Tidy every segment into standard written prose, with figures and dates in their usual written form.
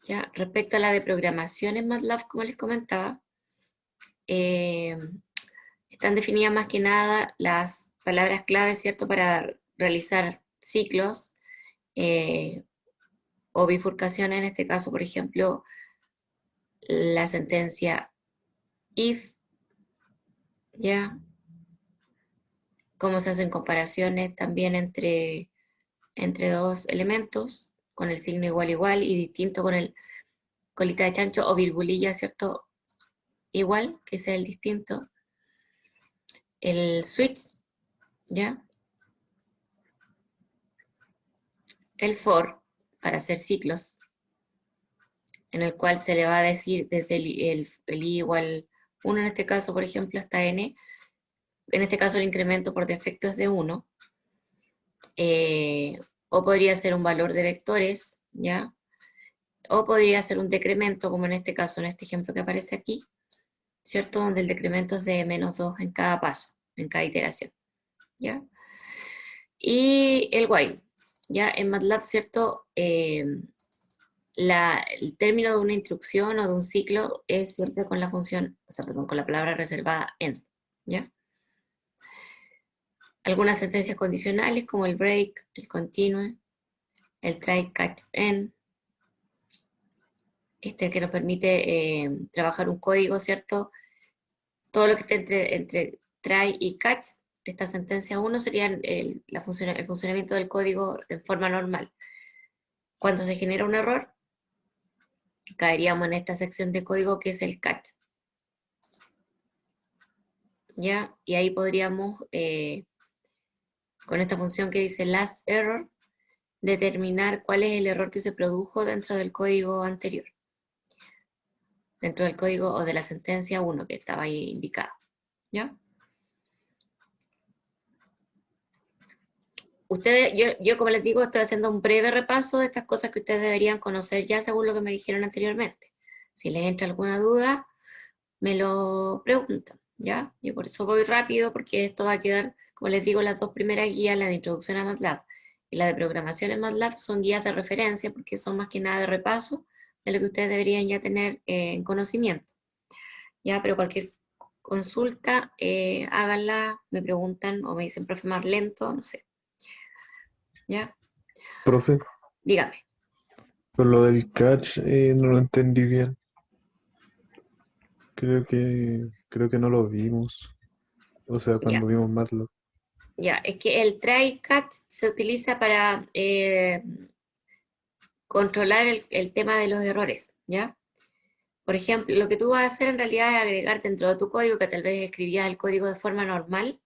Ya, respecto a la de programación en MATLAB, como les comentaba, están definidas más que nada las palabras clave, ¿cierto?, para realizar ciclos o bifurcaciones, en este caso, por ejemplo, la sentencia if, ¿ya? Cómo se hacen comparaciones también entre dos elementos, con el signo igual igual y distinto con el colita de chancho o virgulilla, ¿cierto? Igual, que sea el distinto. El switch, ¿ya? El for, para hacer ciclos, en el cual se le va a decir desde el i igual 1 en este caso, por ejemplo, hasta n. En este caso el incremento por defecto es de 1. O podría ser un valor de vectores, ¿ya? O podría ser un decremento, como en este caso, en este ejemplo que aparece aquí, ¿cierto? Donde el decremento es de -2 en cada paso, en cada iteración, ¿ya? Y el while, ¿ya? En MATLAB, ¿cierto? El término de una instrucción o de un ciclo es siempre con la función, o sea, perdón, con la palabra reservada end, ¿ya? Algunas sentencias condicionales como el break, el continue, el try, catch, end, que nos permite trabajar un código, ¿cierto? Todo lo que esté entre try y catch, esta sentencia 1 sería el funcionamiento del código en forma normal. Cuando se genera un error, caeríamos en esta sección de código que es el catch, ¿ya? Y ahí podríamos, con esta función que dice last error, determinar cuál es el error que se produjo dentro del código anterior, dentro del código o de la sentencia 1 que estaba ahí indicado, ¿ya? Ustedes, yo como les digo, estoy haciendo un breve repaso de estas cosas que ustedes deberían conocer ya según lo que me dijeron anteriormente. Si les entra alguna duda, me lo preguntan, ¿ya? Yo por eso voy rápido, porque esto va a quedar, como les digo, las dos primeras guías, la de introducción a MATLAB y la de programación en MATLAB, son guías de referencia, porque son más que nada de repaso de lo que ustedes deberían ya tener en conocimiento, ¿ya? Pero cualquier consulta, háganla, me preguntan o me dicen, profe, más lento, no sé, ¿ya? Profe, Dígame. con lo del catch no lo entendí bien. Creo que no lo vimos. O sea, Ya, cuando vimos Matlock. ya, es que el try catch se utiliza para controlar el tema de los errores, ¿ya? Por ejemplo, lo que tú vas a hacer en realidad es agregar dentro de tu código, que tal vez escribías el código de forma normal,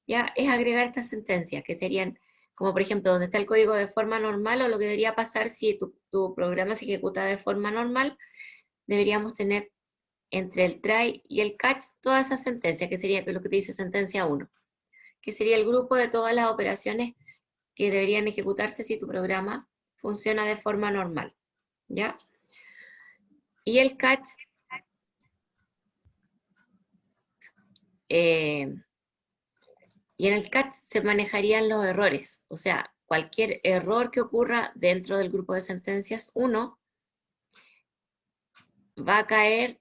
¿ya? Es agregar estas sentencias, que serían, como por ejemplo, donde está el código de forma normal, o lo que debería pasar si tu programa se ejecuta de forma normal, deberíamos tener entre el try y el catch todas esas sentencias, que sería lo que te dice sentencia 1, que sería el grupo de todas las operaciones que deberían ejecutarse si tu programa funciona de forma normal, ¿ya? Y el catch, eh, y en el catch se manejarían los errores, o sea, cualquier error que ocurra dentro del grupo de sentencias 1 va a caer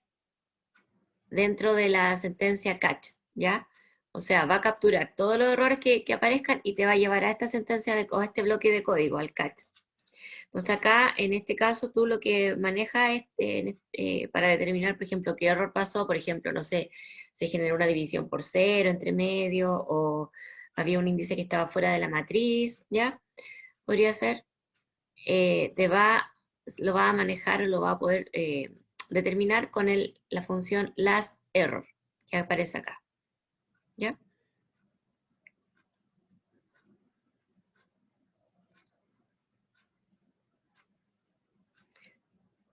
dentro de la sentencia catch, ¿ya? O sea, va a capturar todos los errores que aparezcan y te va a llevar a esta sentencia o a este bloque de código, al catch. Entonces acá, en este caso, tú lo que manejas es, para determinar, por ejemplo, qué error pasó, por ejemplo, no sé, se generó una división por cero entre medio, o había un índice que estaba fuera de la matriz, ¿ya? Podría ser, lo va a manejar, o lo va a poder determinar con la función last error, que aparece acá, ¿ya?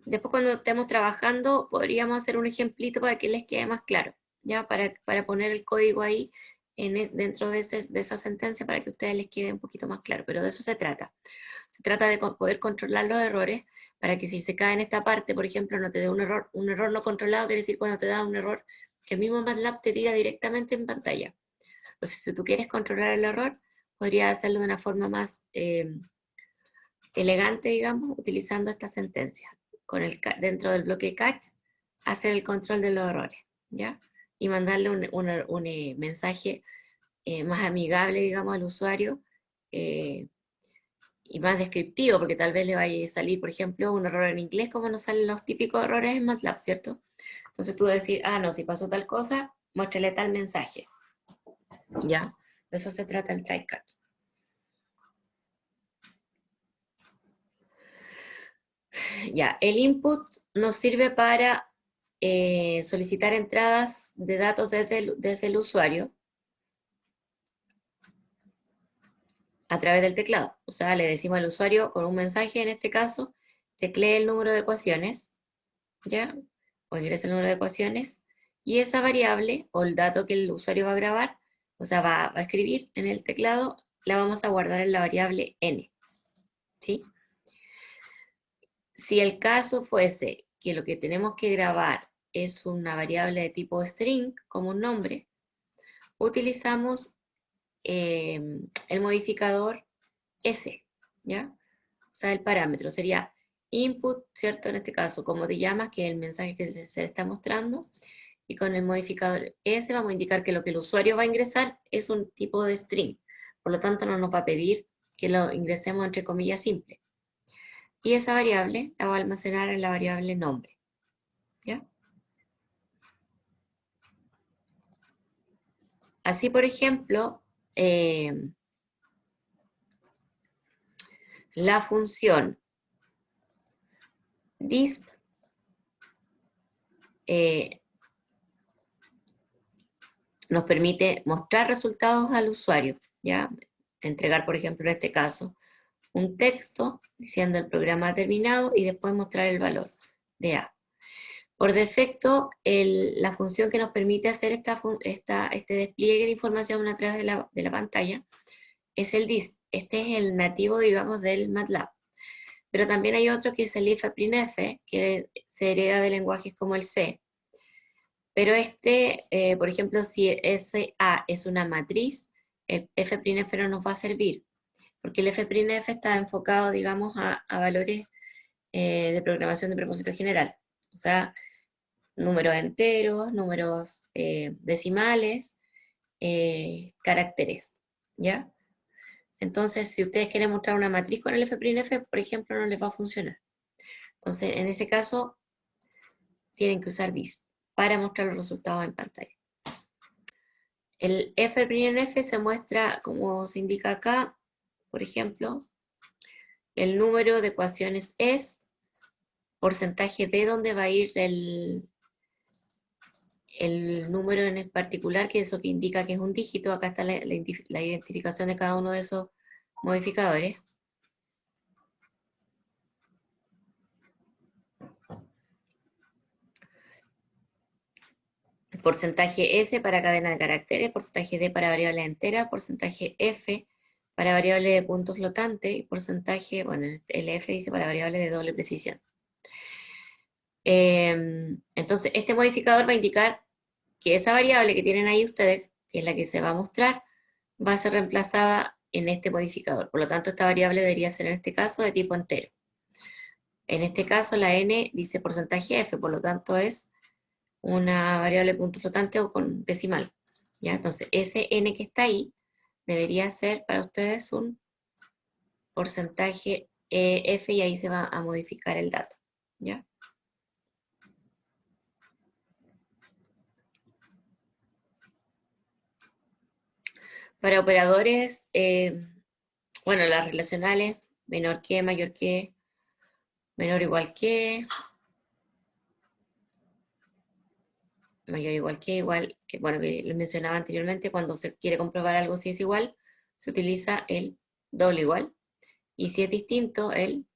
Después cuando estemos trabajando, podríamos hacer un ejemplito para que les quede más claro, ¿ya? Para poner el código ahí dentro de esa sentencia para que a ustedes les quede un poquito más claro, pero de eso se trata. Se trata de poder controlar los errores para que si se cae en esta parte, por ejemplo, no te dé un error no controlado, quiere decir cuando te da un error que el mismo MATLAB te tira directamente en pantalla. Entonces, si tú quieres controlar el error, podrías hacerlo de una forma más elegante, digamos, utilizando esta sentencia. dentro del bloque catch, hacer el control de los errores, ¿ya? Y mandarle un mensaje más amigable, digamos, al usuario, y más descriptivo, porque tal vez le vaya a salir, por ejemplo, un error en inglés, como nos salen los típicos errores en MATLAB, ¿cierto? Entonces tú vas a decir, no, si pasó tal cosa, muéstrale tal mensaje, ¿ya? De eso se trata el try-catch. Ya, el input nos sirve para solicitar entradas de datos desde el usuario a través del teclado. O sea, le decimos al usuario con un mensaje, en este caso, teclee el número de ecuaciones, ¿ya? O ingresa el número de ecuaciones, y esa variable, o el dato que el usuario va a grabar, o sea, va a escribir en el teclado, la vamos a guardar en la variable n, ¿sí? Si el caso fuese que lo que tenemos que grabar es una variable de tipo string, como un nombre, utilizamos el modificador s, ¿ya? O sea, el parámetro sería input, ¿cierto? En este caso, como te llamas, que es el mensaje que se le está mostrando, y con el modificador s vamos a indicar que lo que el usuario va a ingresar es un tipo de string, por lo tanto no nos va a pedir que lo ingresemos entre comillas simple. Y esa variable la va a almacenar en la variable nombre, ¿ya? Así, por ejemplo, la función disp nos permite mostrar resultados al usuario, ¿ya? Entregar, por ejemplo, en este caso, un texto diciendo el programa ha terminado y después mostrar el valor de A. Por defecto, la función que nos permite hacer este despliegue de información a través de la pantalla es el disp. Este es el nativo, digamos, del MATLAB. Pero también hay otro que es el ifprintf, que se hereda de lenguajes como el C. Pero por ejemplo, si SA es una matriz, el fprintf no nos va a servir, porque el fprintf está enfocado, digamos, a valores de programación de propósito general. O sea, números enteros, números decimales, caracteres, ¿ya? Entonces, si ustedes quieren mostrar una matriz con el fprintf, por ejemplo, no les va a funcionar. Entonces, en ese caso, tienen que usar disp para mostrar los resultados en pantalla. El fprintf se muestra, como se indica acá, por ejemplo, el número de ecuaciones es, porcentaje de dónde va a ir el número en particular, que eso que indica que es un dígito. Acá está la identificación de cada uno de esos modificadores. Porcentaje S para cadena de caracteres, porcentaje D para variables enteras, porcentaje F para variables de punto flotante, y porcentaje, bueno, el F dice para variables de doble precisión. Entonces, este modificador va a indicar que esa variable que tienen ahí ustedes, que es la que se va a mostrar, va a ser reemplazada en este modificador. Por lo tanto, esta variable debería ser en este caso de tipo entero. En este caso, la n dice porcentaje f, por lo tanto es una variable punto flotante o con decimal, ¿ya? Entonces, ese n que está ahí debería ser para ustedes un porcentaje f, y ahí se va a modificar el dato, ¿ya? Para operadores, bueno, las relacionales, menor que, mayor que, menor o igual que, mayor o igual que, igual, bueno, que les mencionaba anteriormente, cuando se quiere comprobar algo si es igual, se utiliza el doble igual, y si es distinto, el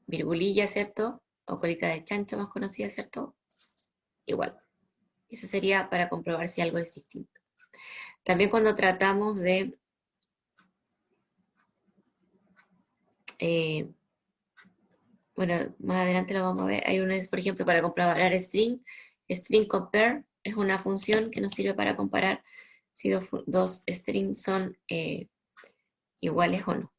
virgulilla, ¿cierto? O colita de chancho, más conocida, ¿cierto? Igual. Eso sería para comprobar si algo es distinto. También cuando tratamos de bueno, más adelante lo vamos a ver. Hay una, por ejemplo, para comparar string. String compare es una función que nos sirve para comparar si dos strings son iguales o no.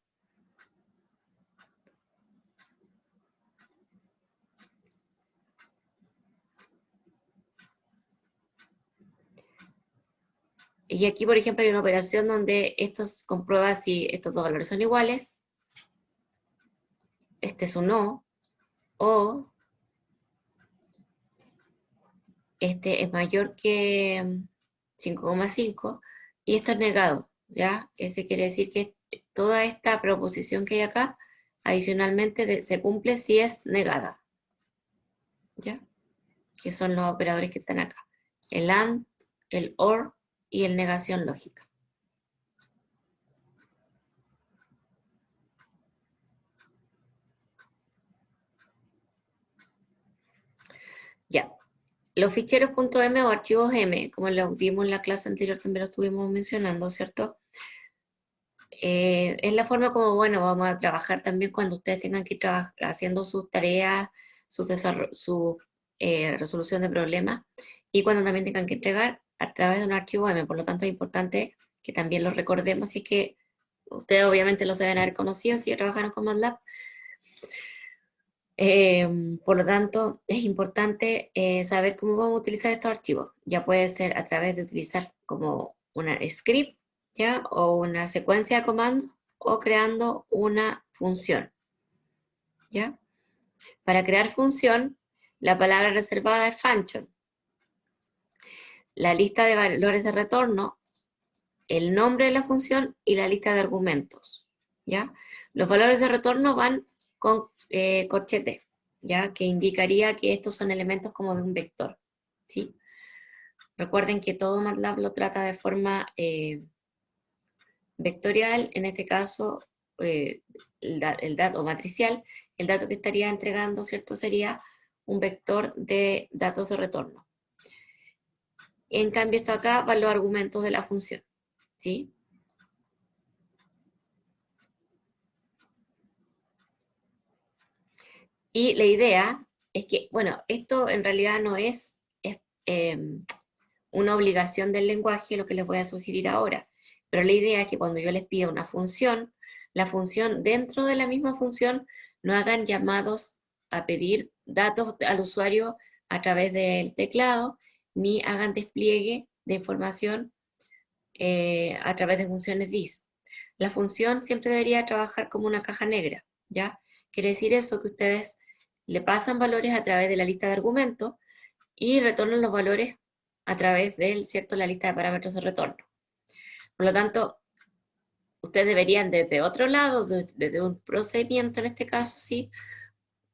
Y aquí, por ejemplo, hay una operación donde esto comprueba si estos dos valores son iguales. Este es un no. O este es mayor que 5,5 y esto es negado, ¿ya? Ese quiere decir que toda esta proposición que hay acá, adicionalmente se cumple si es negada, ¿ya? Que son los operadores que están acá. El AND, el OR y el negación lógica. Ya. Los ficheros .m o archivos M, como lo vimos en la clase anterior, también lo estuvimos mencionando, ¿cierto? Es la forma como, bueno, vamos a trabajar también cuando ustedes tengan que ir haciendo sus tareas, su resolución de problemas, y cuando también tengan que entregar a través de un archivo M. Por lo tanto, es importante que también los recordemos, y es que ustedes obviamente los deben haber conocido si ya trabajaron con MATLAB. Por lo tanto, es importante saber cómo vamos a utilizar estos archivos. Ya puede ser a través de utilizar como una script, ¿ya? O una secuencia de comandos, o creando una función, ¿ya? Para crear función, la palabra reservada es function. La lista de valores de retorno, el nombre de la función y la lista de argumentos, ¿ya? Los valores de retorno van con corchete, ¿ya? Que indicaría que estos son elementos como de un vector, ¿sí? Recuerden que todo MATLAB lo trata de forma vectorial, en este caso, el dato matricial, el dato que estaría entregando, ¿cierto? Sería un vector de datos de retorno. En cambio, esto acá van los argumentos de la función, ¿sí? Y la idea es que, bueno, esto en realidad no es una obligación del lenguaje, lo que les voy a sugerir ahora, pero la idea es que cuando yo les pida una función, la función, dentro de la misma función, no hagan llamados a pedir datos al usuario a través del teclado, ni hagan despliegue de información a través de funciones dis. La función siempre debería trabajar como una caja negra, ¿ya? Quiere decir eso, que ustedes le pasan valores a través de la lista de argumentos y retornan los valores a través de, ¿cierto?, la lista de parámetros de retorno. Por lo tanto, ustedes deberían desde otro lado, desde un procedimiento en este caso, sí,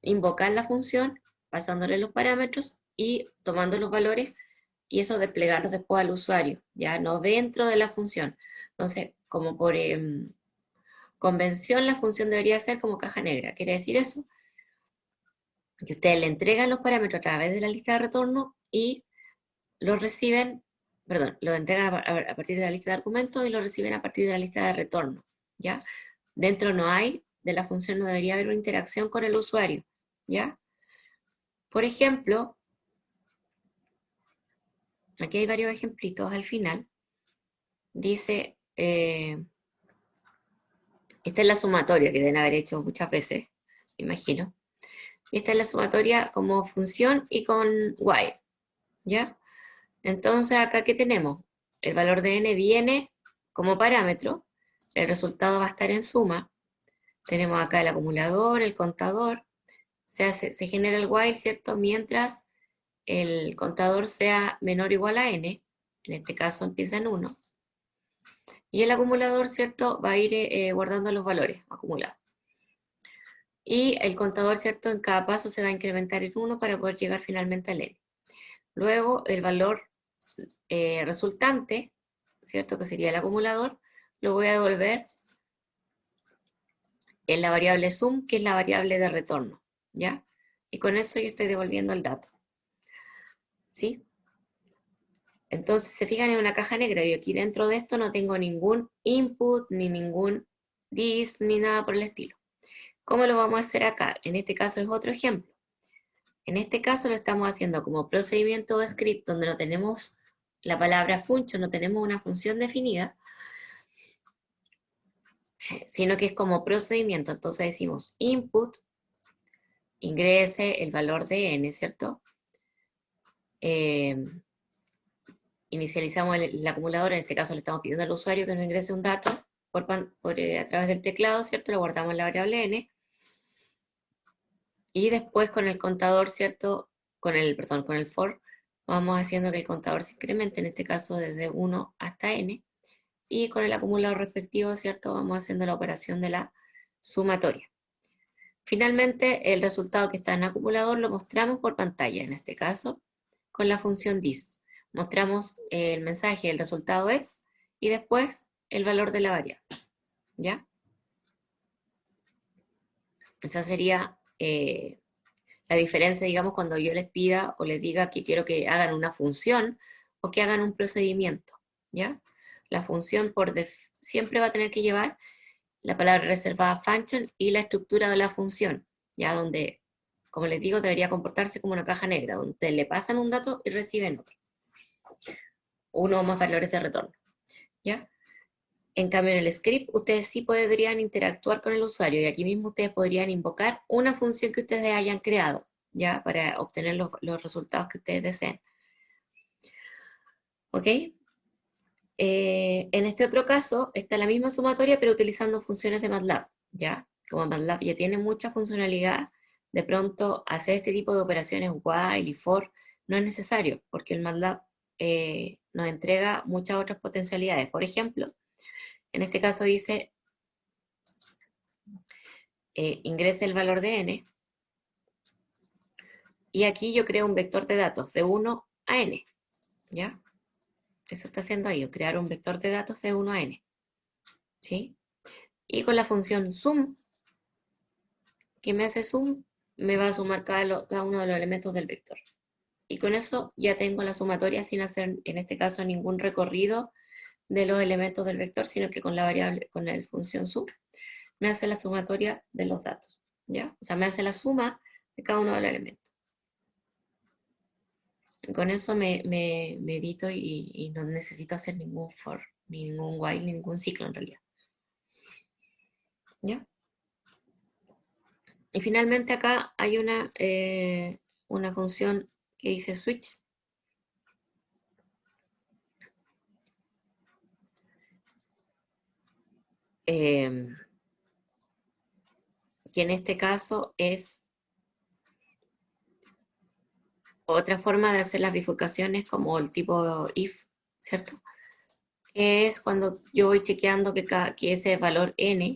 invocar la función, pasándole los parámetros y tomando los valores, y eso desplegarlos después al usuario, ya no dentro de la función. Entonces, como por convención, la función debería ser como caja negra. ¿Quiere decir eso? Que ustedes le entregan los parámetros a través de la lista de retorno y los reciben, perdón, los entregan a partir de la lista de argumentos y los reciben a partir de la lista de retorno, ¿ya? Dentro no hay, de la función no debería haber una interacción con el usuario, ¿ya? Por ejemplo, aquí hay varios ejemplitos al final. Dice, esta es la sumatoria que deben haber hecho muchas veces, me imagino. Y esta es la sumatoria como función y con while, ¿ya? Entonces, acá, ¿qué tenemos? El valor de n viene como parámetro, el resultado va a estar en suma. Tenemos acá el acumulador, el contador, se genera el while, ¿cierto? Mientras el contador sea menor o igual a n, en este caso empieza en 1, y el acumulador, ¿cierto?, va a ir guardando los valores acumulados. Y el contador, ¿cierto?, en cada paso se va a incrementar en 1 para poder llegar finalmente al n. Luego, el valor resultante, ¿cierto?, que sería el acumulador, lo voy a devolver en la variable sum, que es la variable de retorno, ¿ya? Y con eso yo estoy devolviendo el dato, ¿sí? Entonces, se fijan en una caja negra, y aquí dentro de esto no tengo ningún input, ni ningún disk, ni nada por el estilo. ¿Cómo lo vamos a hacer acá? En este caso es otro ejemplo. En este caso lo estamos haciendo como procedimiento o script, donde no tenemos la palabra function, no tenemos una función definida, sino que es como procedimiento. Entonces decimos input, ingrese el valor de n, ¿cierto? inicializamos el acumulador, en este caso le estamos pidiendo al usuario que nos ingrese un dato a través del teclado, ¿cierto? Lo guardamos en la variable n, y después con el contador, ¿cierto? Perdón, con el for, vamos haciendo que el contador se incremente, en este caso desde 1 hasta n, y con el acumulador respectivo, ¿cierto? Vamos haciendo la operación de la sumatoria. Finalmente, el resultado que está en acumulador lo mostramos por pantalla, en este caso, con la función dis. Mostramos el mensaje, el resultado es, y después el valor de la variable, ¿ya? Esa sería la diferencia, digamos, cuando yo les pida o les diga que quiero que hagan una función o que hagan un procedimiento, ¿ya? La función siempre va a tener que llevar la palabra reservada function y la estructura de la función, ya donde, como les digo, debería comportarse como una caja negra, donde ustedes le pasan un dato y reciben otro. Uno o más valores de retorno, ¿ya? En cambio, en el script, ustedes sí podrían interactuar con el usuario y aquí mismo ustedes podrían invocar una función que ustedes hayan creado, ¿ya? Para obtener los resultados que ustedes deseen. ¿Ok? En este otro caso, está la misma sumatoria, pero utilizando funciones de MATLAB, ¿ya? Como MATLAB ya tiene mucha funcionalidad, de pronto hacer este tipo de operaciones while y for no es necesario, porque el MATLAB nos entrega muchas otras potencialidades. Por ejemplo, en este caso dice, ingrese el valor de n, y aquí yo creo un vector de datos de 1 a n, ¿ya? Eso está haciendo ahí, crear un vector de datos de 1 a n, ¿sí? Y con la función sum, que me hace sum, me va a sumar cada uno de los elementos del vector. Y con eso ya tengo la sumatoria sin hacer, en este caso, ningún recorrido de los elementos del vector, sino que con la variable, con la función sum, me hace la sumatoria de los datos, ¿ya? O sea, me hace la suma de cada uno de los elementos. Y con eso me evito y no necesito hacer ningún for, ni ningún while, ni ningún ciclo en realidad. ¿Ya? Y finalmente acá hay una función que dice switch, que en este caso es otra forma de hacer las bifurcaciones como el tipo if, ¿cierto? Que es cuando yo voy chequeando que ese valor n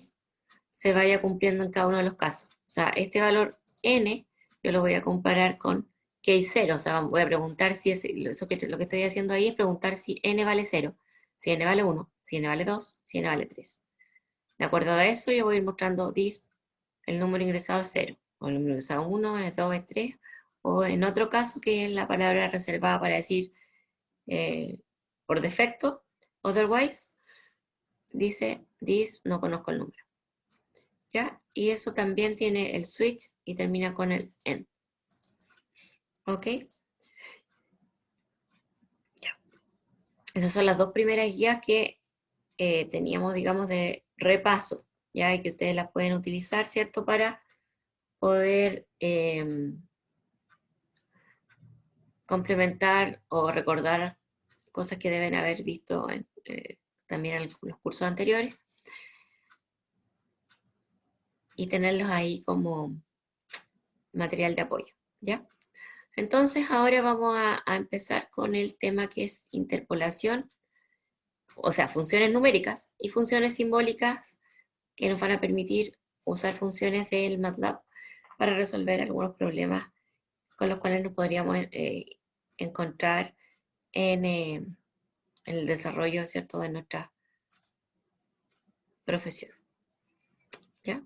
se vaya cumpliendo en cada uno de los casos. O sea, este valor n yo lo voy a comparar con case 0, o sea, voy a preguntar si lo que estoy haciendo ahí es preguntar si n vale 0, si n vale 1, si n vale 2, si n vale 3. De acuerdo a eso, yo voy a ir mostrando this, el número ingresado es 0, o el número ingresado es 1, es 2, es 3, o en otro caso que es la palabra reservada para decir por defecto, otherwise, dice this, no conozco el número. ¿Ya? Y eso también tiene el switch y termina con el end. ¿Ok? Ya. Esas son las dos primeras guías que teníamos, digamos, de repaso, ¿ya? Y que ustedes las pueden utilizar, ¿cierto? Para poder complementar o recordar cosas que deben haber visto también en los cursos anteriores y tenerlos ahí como material de apoyo, ¿ya? Entonces ahora vamos a empezar con el tema que es interpolación, o sea, funciones numéricas y funciones simbólicas que nos van a permitir usar funciones del MATLAB para resolver algunos problemas con los cuales nos podríamos encontrar en el desarrollo, ¿cierto?, de nuestra profesión. ¿Ya?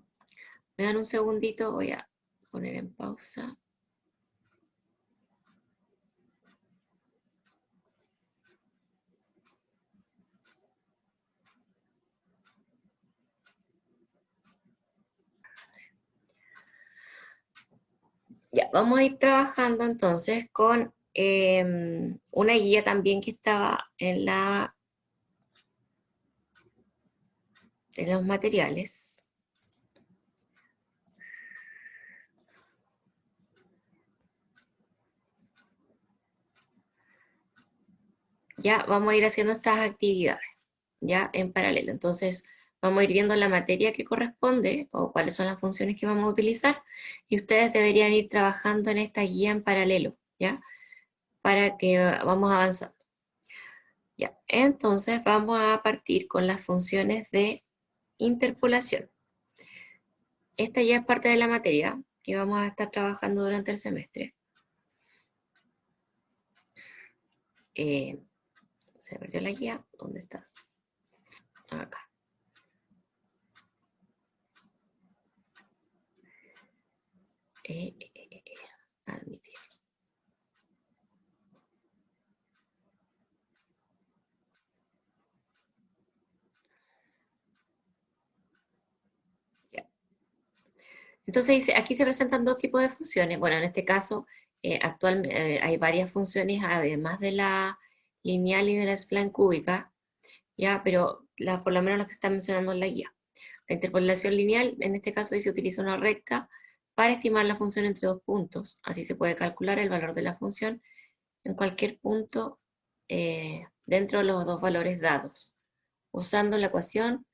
Me dan un segundito, voy a poner en pausa. Ya, vamos a ir trabajando entonces con una guía también que estaba en los materiales. ya vamos a ir haciendo estas actividades, ya en paralelo. Entonces, vamos a ir viendo la materia que corresponde o cuáles son las funciones que vamos a utilizar y ustedes deberían ir trabajando en esta guía en paralelo, ¿ya? Para que vamos avanzando. Ya, entonces vamos a partir con las funciones de interpolación. Esta ya es parte de la materia que vamos a estar trabajando durante el semestre. Se perdió la guía. ¿Dónde estás? Acá. Admitir. Ya. Entonces dice, aquí se presentan dos tipos de funciones. Bueno, en este caso, actualmente hay varias funciones, además de la lineal y de la spline cúbica, ya, pero por lo menos las que están mencionando en la guía. La interpolación lineal, en este caso, dice utiliza una recta para estimar la función entre dos puntos. Así se puede calcular el valor de la función en cualquier punto dentro de los dos valores dados, usando la ecuación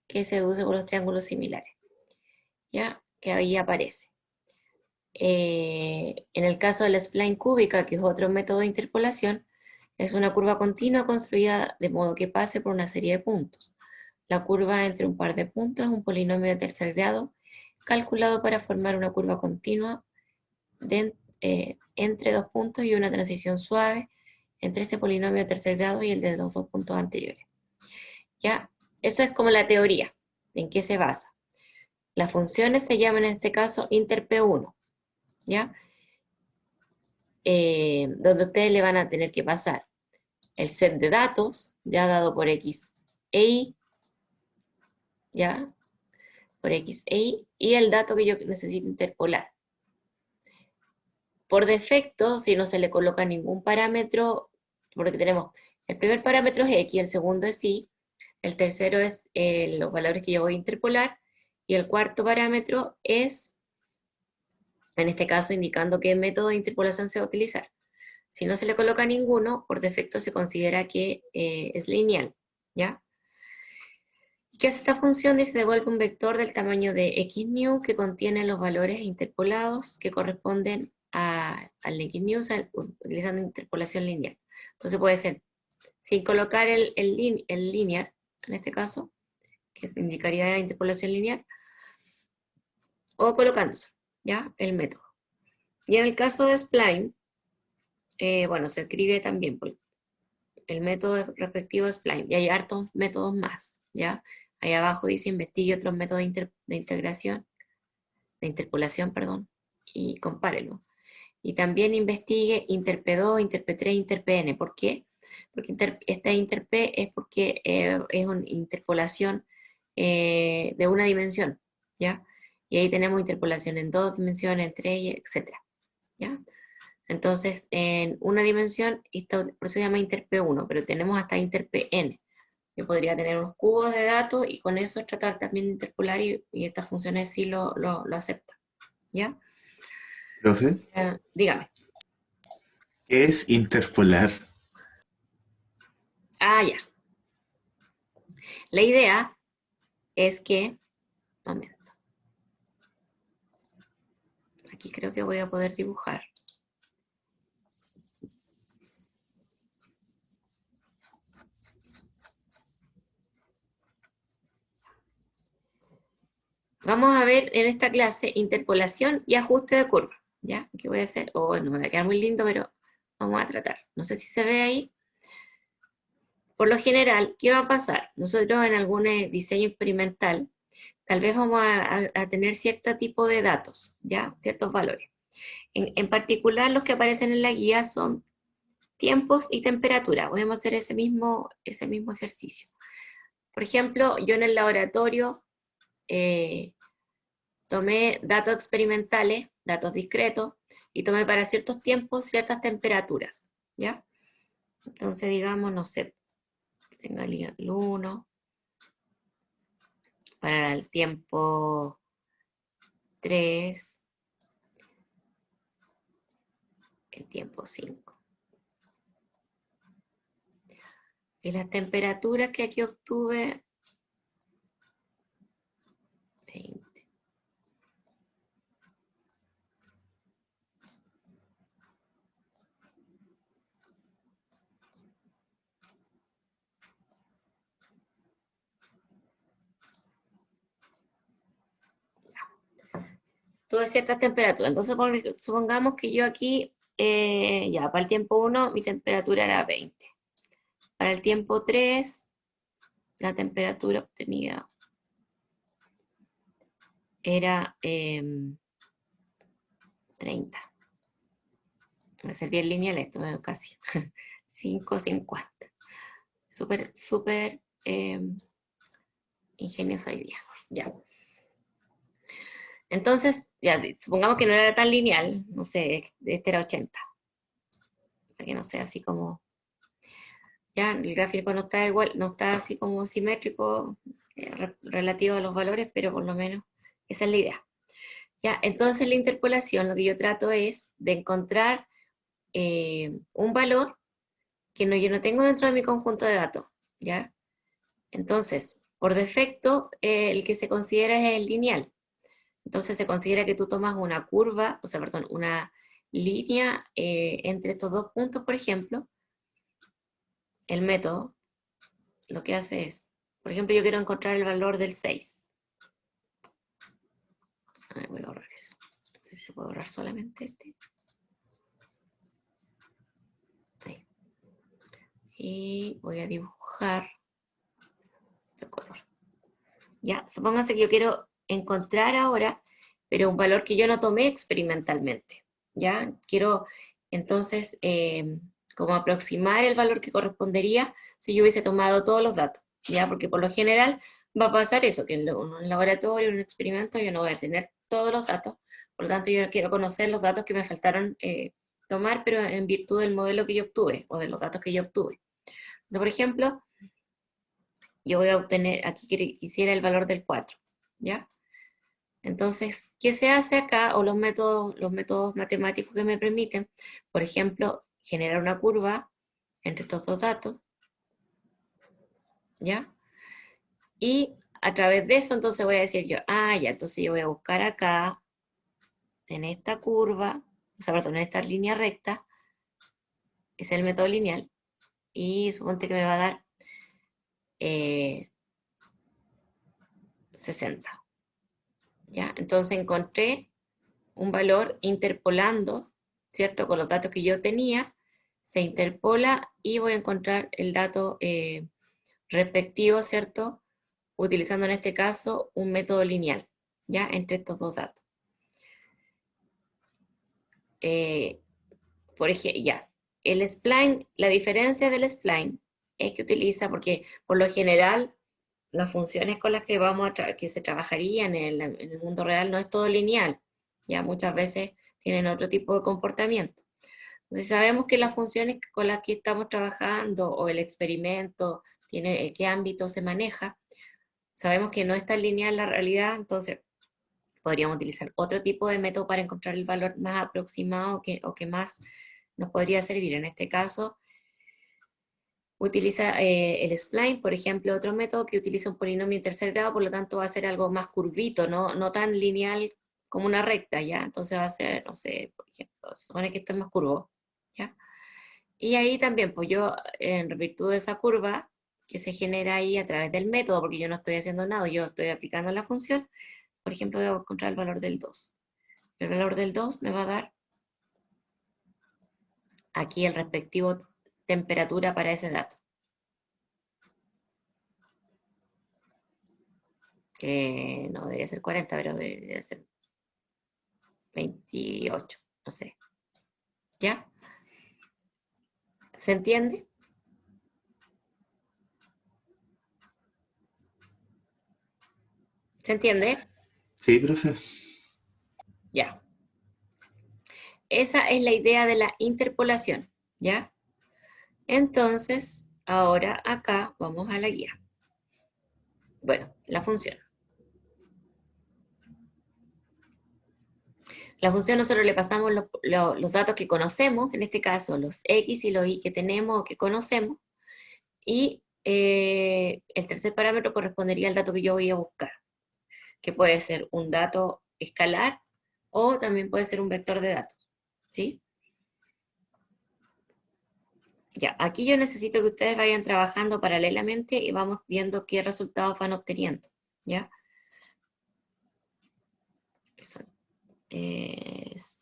que se deduce por los triángulos similares, ya que ahí aparece. En el caso de la spline cúbica, que es otro método de interpolación, es una curva continua construida de modo que pase por una serie de puntos. La curva entre un par de puntos es un polinomio de tercer grado calculado para formar una curva continua entre dos puntos y una transición suave entre este polinomio de tercer grado y el de los dos puntos anteriores. ¿Ya? Eso es como la teoría, en qué se basa. Las funciones se llaman en este caso interp1, ¿ya? Donde ustedes le van a tener que pasar el set de datos, ya dado por x e y, ¿ya? Por x e y, y el dato que yo necesito interpolar. Por defecto, si no se le coloca ningún parámetro, porque tenemos, el primer parámetro es x, el segundo es y, el tercero es los valores que yo voy a interpolar, y el cuarto parámetro es, en este caso, indicando qué método de interpolación se va a utilizar. Si no se le coloca ninguno, por defecto se considera que es lineal, ¿ya? ¿Qué hace esta función? Dice, devuelve un vector del tamaño de xnew que contiene los valores interpolados que corresponden al xnew utilizando interpolación lineal. Entonces puede ser sin colocar el linear, en este caso, que indicaría interpolación lineal, o colocándose, ¿ya? El método. Y en el caso de spline, bueno, se escribe también por el método respectivo de spline, y hay hartos métodos más, ¿ya? Ahí abajo dice investigue otros métodos de integración, de interpolación, perdón, y compárelo. Y también investigue interp2, interp3, interpn. ¿Por qué? Porque esta interp es porque es una interpolación de una dimensión, ¿ya? Y ahí tenemos interpolación en dos dimensiones, en tres, etc. ¿Ya? Entonces, en una dimensión, por eso se llama interp1, pero tenemos hasta interpn. Yo podría tener unos cubos de datos y con eso tratar también de interpolar y estas funciones sí lo aceptan. ¿Ya? Profe, Dígame. ¿qué es interpolar? Ah, ya. La idea es que, momento, aquí creo que voy a poder dibujar. Vamos a ver en esta clase interpolación y ajuste de curva, ¿ya? ¿Qué voy a hacer? Oh, no me va a quedar muy lindo, pero vamos a tratar. No sé si se ve ahí. Por lo general, ¿qué va a pasar? Nosotros en algún diseño experimental, tal vez vamos a tener cierto tipo de datos, ¿ya? Ciertos valores. En particular, los que aparecen en la guía son tiempos y temperatura. Podemos hacer ese mismo ejercicio. Por ejemplo, yo en el laboratorio tomé datos experimentales, datos discretos, y tomé para ciertos tiempos ciertas temperaturas, ¿ya? Entonces, digamos, no sé, tenga el 1, para el tiempo 3, el tiempo 5. Y las temperaturas que aquí obtuve, 20. Tuve ciertas temperaturas. Entonces, supongamos que yo aquí, ya, para el tiempo 1, mi temperatura era 20. Para el tiempo 3, la temperatura obtenida era 30. Va a ser bien lineal esto, casi. 5,50. Súper, súper ingeniosa idea. Ya. Entonces, ya, supongamos que no era tan lineal, no sé, este era 80. Para que no sea así como, ya, el gráfico no está igual, no está así como simétrico relativo a los valores, pero por lo menos esa es la idea. Ya, entonces la interpolación, lo que yo trato es de encontrar un valor que yo no tengo dentro de mi conjunto de datos, ¿ya? Entonces, por defecto, el que se considera es el lineal. Entonces se considera que tú tomas una curva, o sea, perdón, una línea entre estos dos puntos, por ejemplo. El método lo que hace es, por ejemplo, yo quiero encontrar el valor del 6. Voy a ahorrar eso. Entonces se puede ahorrar solamente este. Ahí. Y voy a dibujar el color. Ya, supónganse que yo quiero encontrar ahora, pero un valor que yo no tomé experimentalmente. Ya, quiero entonces como aproximar el valor que correspondería si yo hubiese tomado todos los datos. Ya, porque por lo general va a pasar eso, que en un laboratorio, en un experimento, yo no voy a tener todos los datos. Por lo tanto, yo quiero conocer los datos que me faltaron tomar, pero en virtud del modelo que yo obtuve, o de los datos que yo obtuve. Entonces, por ejemplo, yo voy a obtener, aquí quisiera el valor del 4, ¿ya? Entonces, ¿qué se hace acá? O los métodos matemáticos que me permiten, por ejemplo, generar una curva entre estos dos datos, ¿ya? Y a través de eso, entonces voy a decir yo, ya, entonces yo voy a buscar acá, en esta curva, o sea, perdón, en esta línea recta, es el método lineal, y suponte que me va a dar 60. ¿Ya? Entonces encontré un valor interpolando, ¿cierto? Con los datos que yo tenía, se interpola y voy a encontrar el dato respectivo, ¿cierto? Utilizando en este caso un método lineal, ¿ya? Entre estos dos datos. Por ejemplo, ya, el spline, la diferencia del spline es que utiliza, porque por lo general las funciones con las que que se trabajarían en el mundo real no es todo lineal, ya muchas veces tienen otro tipo de comportamiento. Entonces sabemos que las funciones con las que estamos trabajando o el experimento, tiene, qué ámbito se maneja, sabemos que no es tan lineal la realidad, entonces podríamos utilizar otro tipo de método para encontrar el valor más aproximado o que más nos podría servir. En este caso, utiliza el spline, por ejemplo, otro método que utiliza un polinomio en tercer grado, por lo tanto va a ser algo más curvito, no tan lineal como una recta, ¿ya? Entonces va a ser, no sé, por ejemplo, se supone que esto es más curvo, ¿ya? Y ahí también, pues yo, en virtud de esa curva que se genera ahí a través del método, porque yo no estoy haciendo nada, yo estoy aplicando la función, por ejemplo, voy a encontrar el valor del 2. El valor del 2 me va a dar aquí el respectivo temperatura para ese dato. Que no debería ser 40, pero debería ser 28, no sé. ¿Ya? ¿Se entiende? ¿Se entiende? Sí, profe. Ya. Esa es la idea de la interpolación, ¿ya? Entonces, ahora acá vamos a la guía. Bueno, la función. La función nosotros le pasamos los datos que conocemos, en este caso los X y los Y que tenemos o que conocemos, Y el tercer parámetro correspondería al dato que yo voy a buscar, que puede ser un dato escalar o también puede ser un vector de datos, ¿sí? Ya, aquí yo necesito que ustedes vayan trabajando paralelamente y vamos viendo qué resultados van obteniendo, ¿ya? Esto es...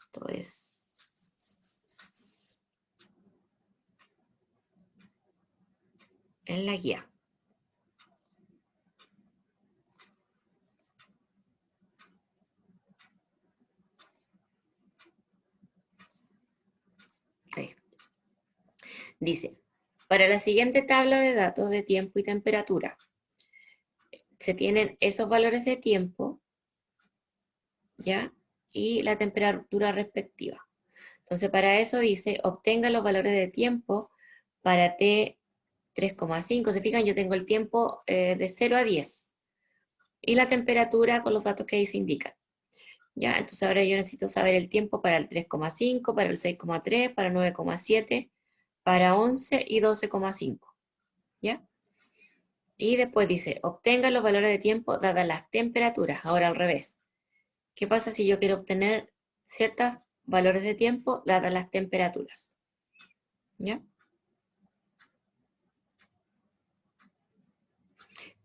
en la guía. Ahí. Dice, para la siguiente tabla de datos de tiempo y temperatura, se tienen esos valores de tiempo, ¿ya? Y la temperatura respectiva. Entonces, para eso dice, obtenga los valores de tiempo para T 3,5. Se fijan, yo tengo el tiempo de 0 a 10. Y la temperatura con los datos que ahí se indican. ¿Ya? Entonces ahora yo necesito saber el tiempo para el 3,5, para el 6,3, para 9,7, para 11 y 12,5. ¿Ya? Y después dice, obtenga los valores de tiempo dadas las temperaturas. Ahora al revés. ¿Qué pasa si yo quiero obtener ciertos valores de tiempo dadas las temperaturas? ¿Ya?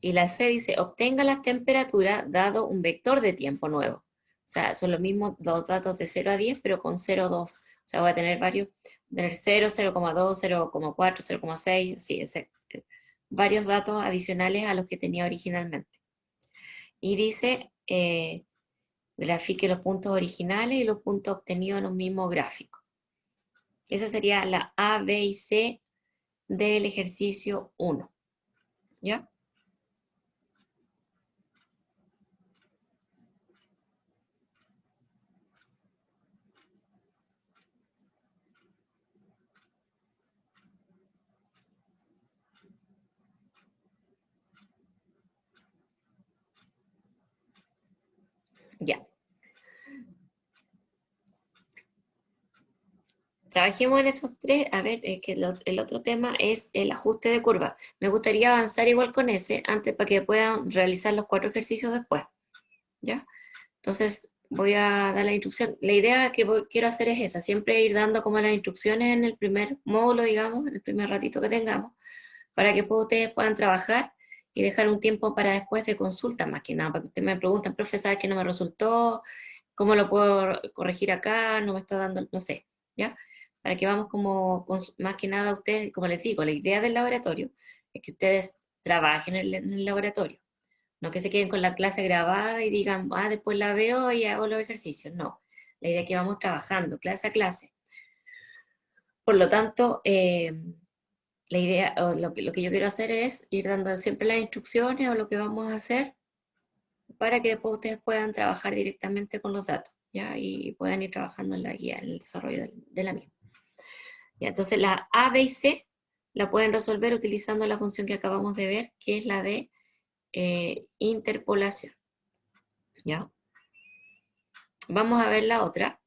Y la C dice, obtenga las temperaturas dado un vector de tiempo nuevo. O sea, son los mismos dos datos de 0 a 10, pero con 0,2. O sea, voy a tener varios, tener 0, 0,2, 0,4, 0,6, sí, varios datos adicionales a los que tenía originalmente. Y dice, grafique los puntos originales y los puntos obtenidos en un mismo gráfico. Esa sería la A, B y C del ejercicio 1. ¿Ya? Ya. Trabajemos en esos tres. A ver, es que el otro tema es el ajuste de curva. Me gustaría avanzar igual con ese antes para que puedan realizar los 4 ejercicios después. ¿Ya? Entonces voy a dar la instrucción. La idea que quiero hacer es esa, siempre ir dando como las instrucciones en el primer módulo, digamos, en el primer ratito que tengamos, para que ustedes puedan trabajar y dejar un tiempo para después de consulta, más que nada, para que ustedes me pregunten, profe, ¿sabes que no me resultó? ¿Cómo lo puedo corregir acá? No me está dando, no sé, ¿ya? Para que vamos como, más que nada ustedes, como les digo, la idea del laboratorio es que ustedes trabajen en el laboratorio, no que se queden con la clase grabada y digan, ah, después la veo y hago los ejercicios, no. La idea es que vamos trabajando clase a clase. Por lo tanto, la idea, o lo que yo quiero hacer es ir dando siempre las instrucciones o lo que vamos a hacer para que después ustedes puedan trabajar directamente con los datos, ¿ya? Y puedan ir trabajando en la guía, en el desarrollo de la misma. ¿Ya? Entonces, la A, B y C la pueden resolver utilizando la función que acabamos de ver, que es la de interpolación, ¿ya? Vamos a ver la otra,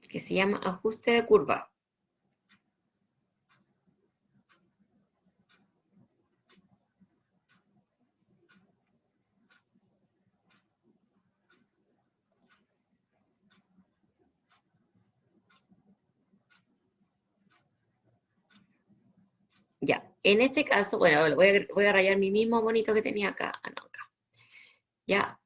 que se llama ajuste de curva. Ya, en este caso, bueno, voy a rayar mi mismo monito que tenía acá. Ah, no, acá. Ya,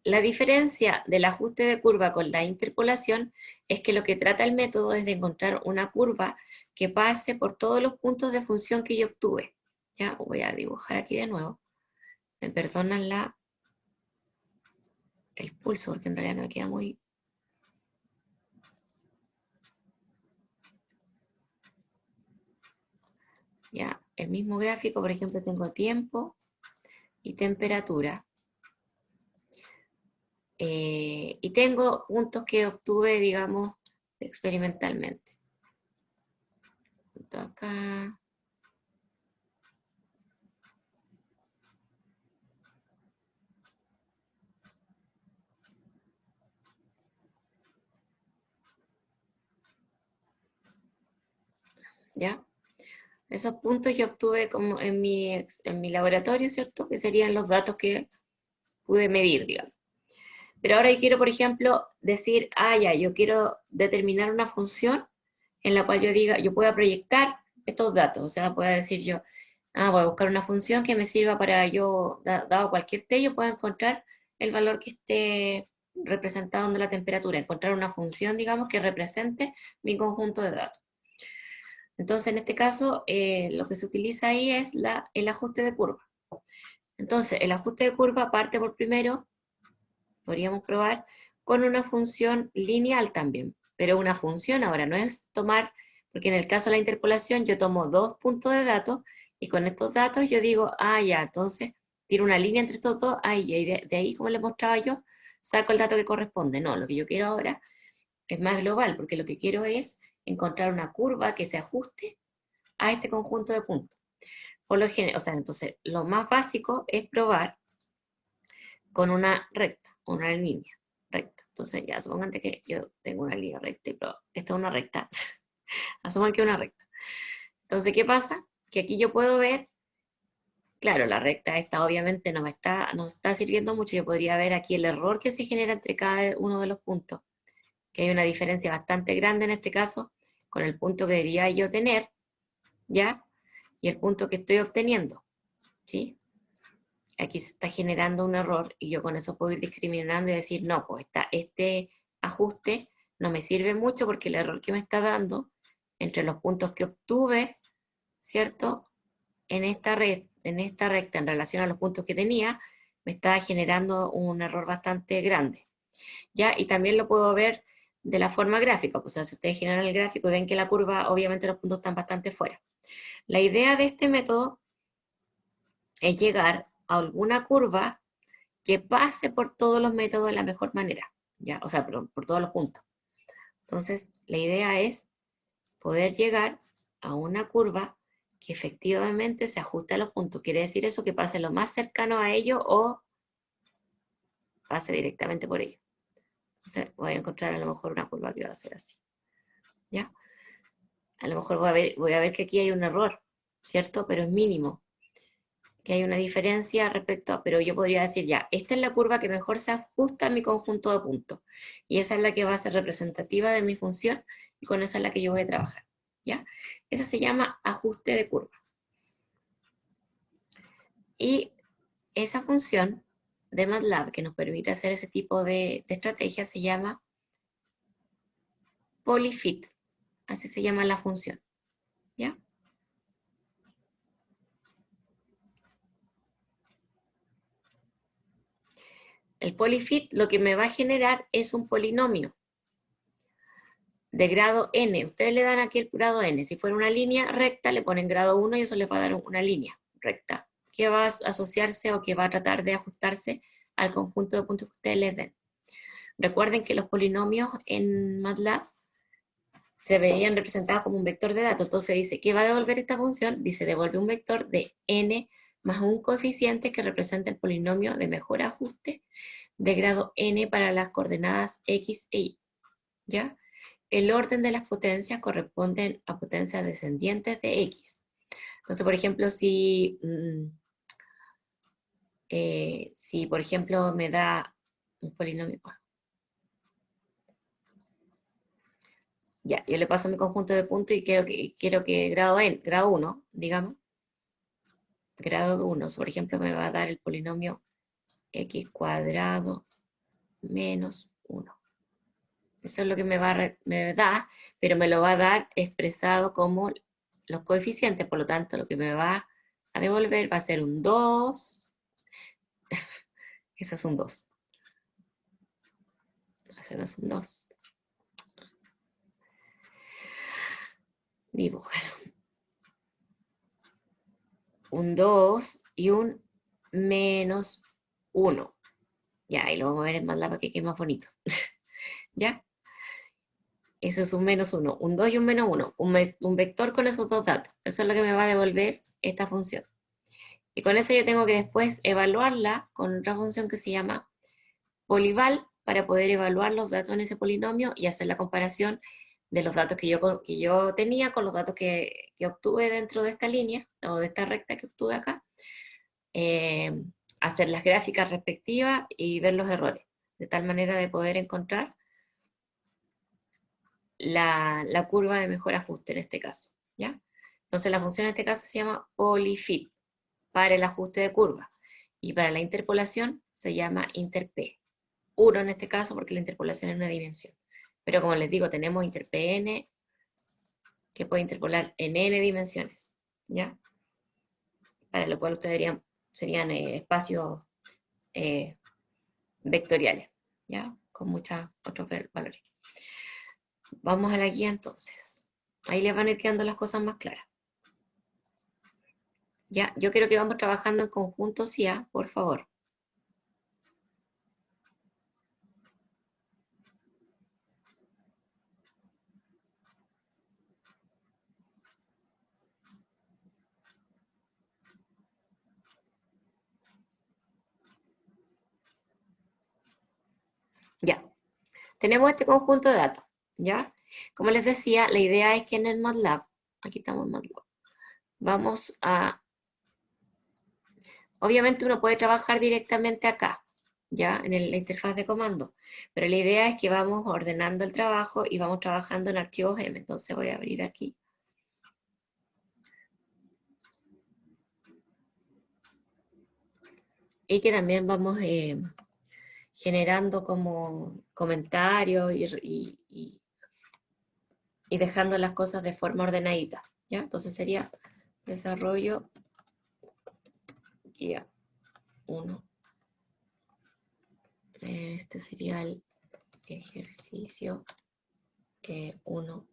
la diferencia del ajuste de curva con la interpolación es que lo que trata el método es de encontrar una curva que pase por todos los puntos de función que yo obtuve. Ya, voy a dibujar aquí de nuevo. Me perdonan el pulso, porque en realidad no me queda muy... Ya, el mismo gráfico, por ejemplo, tengo tiempo y temperatura. Y tengo puntos que obtuve, digamos, experimentalmente. Punto acá. ¿ya? Esos puntos yo obtuve como en mi laboratorio, ¿cierto? Que serían los datos que pude medir, digamos. Pero ahora yo quiero, por ejemplo, decir, ya, yo quiero determinar una función en la cual yo diga, yo pueda proyectar estos datos, o sea, pueda decir yo, voy a buscar una función que me sirva para yo, dado cualquier t, yo pueda encontrar el valor que esté representado en la temperatura, encontrar una función, digamos, que represente mi conjunto de datos. Entonces, en este caso, lo que se utiliza ahí es el ajuste de curva. Entonces, el ajuste de curva parte por primero, podríamos probar, con una función lineal también, pero una función ahora no es tomar, porque en el caso de la interpolación yo tomo 2 puntos de datos y con estos datos yo digo, ya, entonces tiro una línea entre estos dos, y de ahí, como les mostraba yo, saco el dato que corresponde. No, lo que yo quiero ahora es más global, porque lo que quiero es encontrar una curva que se ajuste a este conjunto de puntos. Por lo general, o sea, entonces lo más básico es probar con una recta, una línea recta. Entonces ya, supongan que yo tengo una línea recta, pero esta es una recta. Asuman que es una recta. Entonces, ¿qué pasa? Que aquí yo puedo ver, claro, la recta esta obviamente no está sirviendo mucho. Yo podría ver aquí el error que se genera entre cada uno de los puntos, que hay una diferencia bastante grande en este caso con el punto que debería yo tener, ¿ya? Y el punto que estoy obteniendo, ¿sí? Aquí se está generando un error y yo con eso puedo ir discriminando y decir, no, pues este ajuste no me sirve mucho porque el error que me está dando entre los puntos que obtuve, ¿cierto? En esta recta en relación a los puntos que tenía, me está generando un error bastante grande. ¿Ya? Y también lo puedo ver de la forma gráfica, o sea, si ustedes generan el gráfico y ven que la curva, obviamente los puntos están bastante fuera. La idea de este método es llegar a alguna curva que pase por todos los métodos de la mejor manera, ¿ya? O sea, por todos los puntos. Entonces, la idea es poder llegar a una curva que efectivamente se ajuste a los puntos. Quiere decir eso, que pase lo más cercano a ello o pase directamente por ello. Entonces, voy a encontrar a lo mejor una curva que va a ser así, ¿ya? A lo mejor voy a ver que aquí hay un error, ¿cierto? Pero es mínimo. Que hay una diferencia respecto a, pero yo podría decir ya, esta es la curva que mejor se ajusta a mi conjunto de puntos, y esa es la que va a ser representativa de mi función, y con esa es la que yo voy a trabajar, ¿ya? Esa se llama ajuste de curva. Y esa función de MATLAB que nos permite hacer ese tipo de estrategia se llama polyfit, así se llama la función, ¿ya? El polyfit lo que me va a generar es un polinomio de grado n. Ustedes le dan aquí el grado n. Si fuera una línea recta, le ponen grado 1 y eso les va a dar una línea recta que va a asociarse o que va a tratar de ajustarse al conjunto de puntos que ustedes les den. Recuerden que los polinomios en MATLAB se veían representados como un vector de datos. Entonces dice, ¿qué va a devolver esta función? Dice, devuelve un vector de n más un coeficiente que representa el polinomio de mejor ajuste de grado n para las coordenadas x e y. ¿Ya? El orden de las potencias corresponden a potencias descendientes de x. Entonces, por ejemplo, si por ejemplo me da un polinomio, ya, yo le paso mi conjunto de puntos y quiero que grado 1, digamos, grado 1, por ejemplo, me va a dar el polinomio x cuadrado menos 1. Eso es lo que me da, pero me lo va a dar expresado como los coeficientes, por lo tanto, lo que me va a devolver va a ser un 2. Eso es un 2. Eso no es un 2. Dibújalo. Un 2 y un menos 1. Ya, y lo vamos a ver en MATLAB para que quede más bonito. ¿Ya? Eso es un menos 1, un 2 y un menos 1. Un vector con esos dos datos. Eso es lo que me va a devolver esta función. Y con eso yo tengo que después evaluarla con otra función que se llama polyval para poder evaluar los datos en ese polinomio y hacer la comparación de los datos que yo tenía con los datos que obtuve dentro de esta línea, o de esta recta que obtuve acá, hacer las gráficas respectivas y ver los errores, de tal manera de poder encontrar la curva de mejor ajuste en este caso, ¿ya? Entonces la función en este caso se llama polyfit, para el ajuste de curva, y para la interpolación se llama interp. 1 en este caso porque la interpolación es una dimensión. Pero como les digo, tenemos interpn que puede interpolar en n dimensiones, ¿ya? Para lo cual ustedes serían espacios vectoriales, ¿ya? Con muchos otros valores. Vamos a la guía entonces. Ahí les van a ir quedando las cosas más claras. Ya, yo quiero que vamos trabajando en conjunto, sí, por favor. Ya, tenemos este conjunto de datos, ¿ya? Como les decía, la idea es que en el MATLAB, aquí estamos en MATLAB, vamos a... Obviamente uno puede trabajar directamente acá, ¿ya? En la interfaz de comando, pero la idea es que vamos ordenando el trabajo y vamos trabajando en archivos M. Entonces voy a abrir aquí. Y que también vamos generando como comentarios y dejando las cosas de forma ordenadita, ¿ya? Entonces sería desarrollo guía 1. Este sería el ejercicio 1.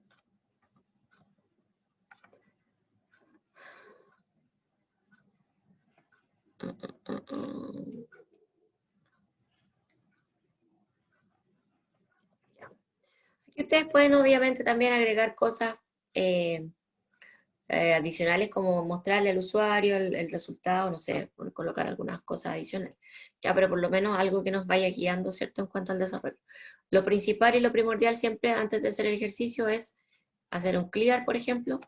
Aquí ustedes pueden obviamente también agregar cosas adicionales como mostrarle al usuario el resultado, no sé, colocar algunas cosas adicionales. Ya, pero por lo menos algo que nos vaya guiando, ¿cierto?, en cuanto al desarrollo. Lo principal y lo primordial siempre antes de hacer el ejercicio es hacer un clear, por ejemplo,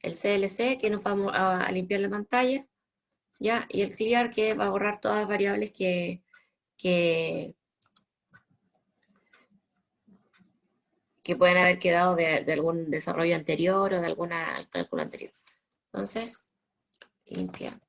el CLC, que nos va a limpiar la pantalla, ¿ya? Y el clear, que va a borrar todas las variables que pueden haber quedado de algún desarrollo anterior o de alguna cálculo anterior. Entonces, limpia.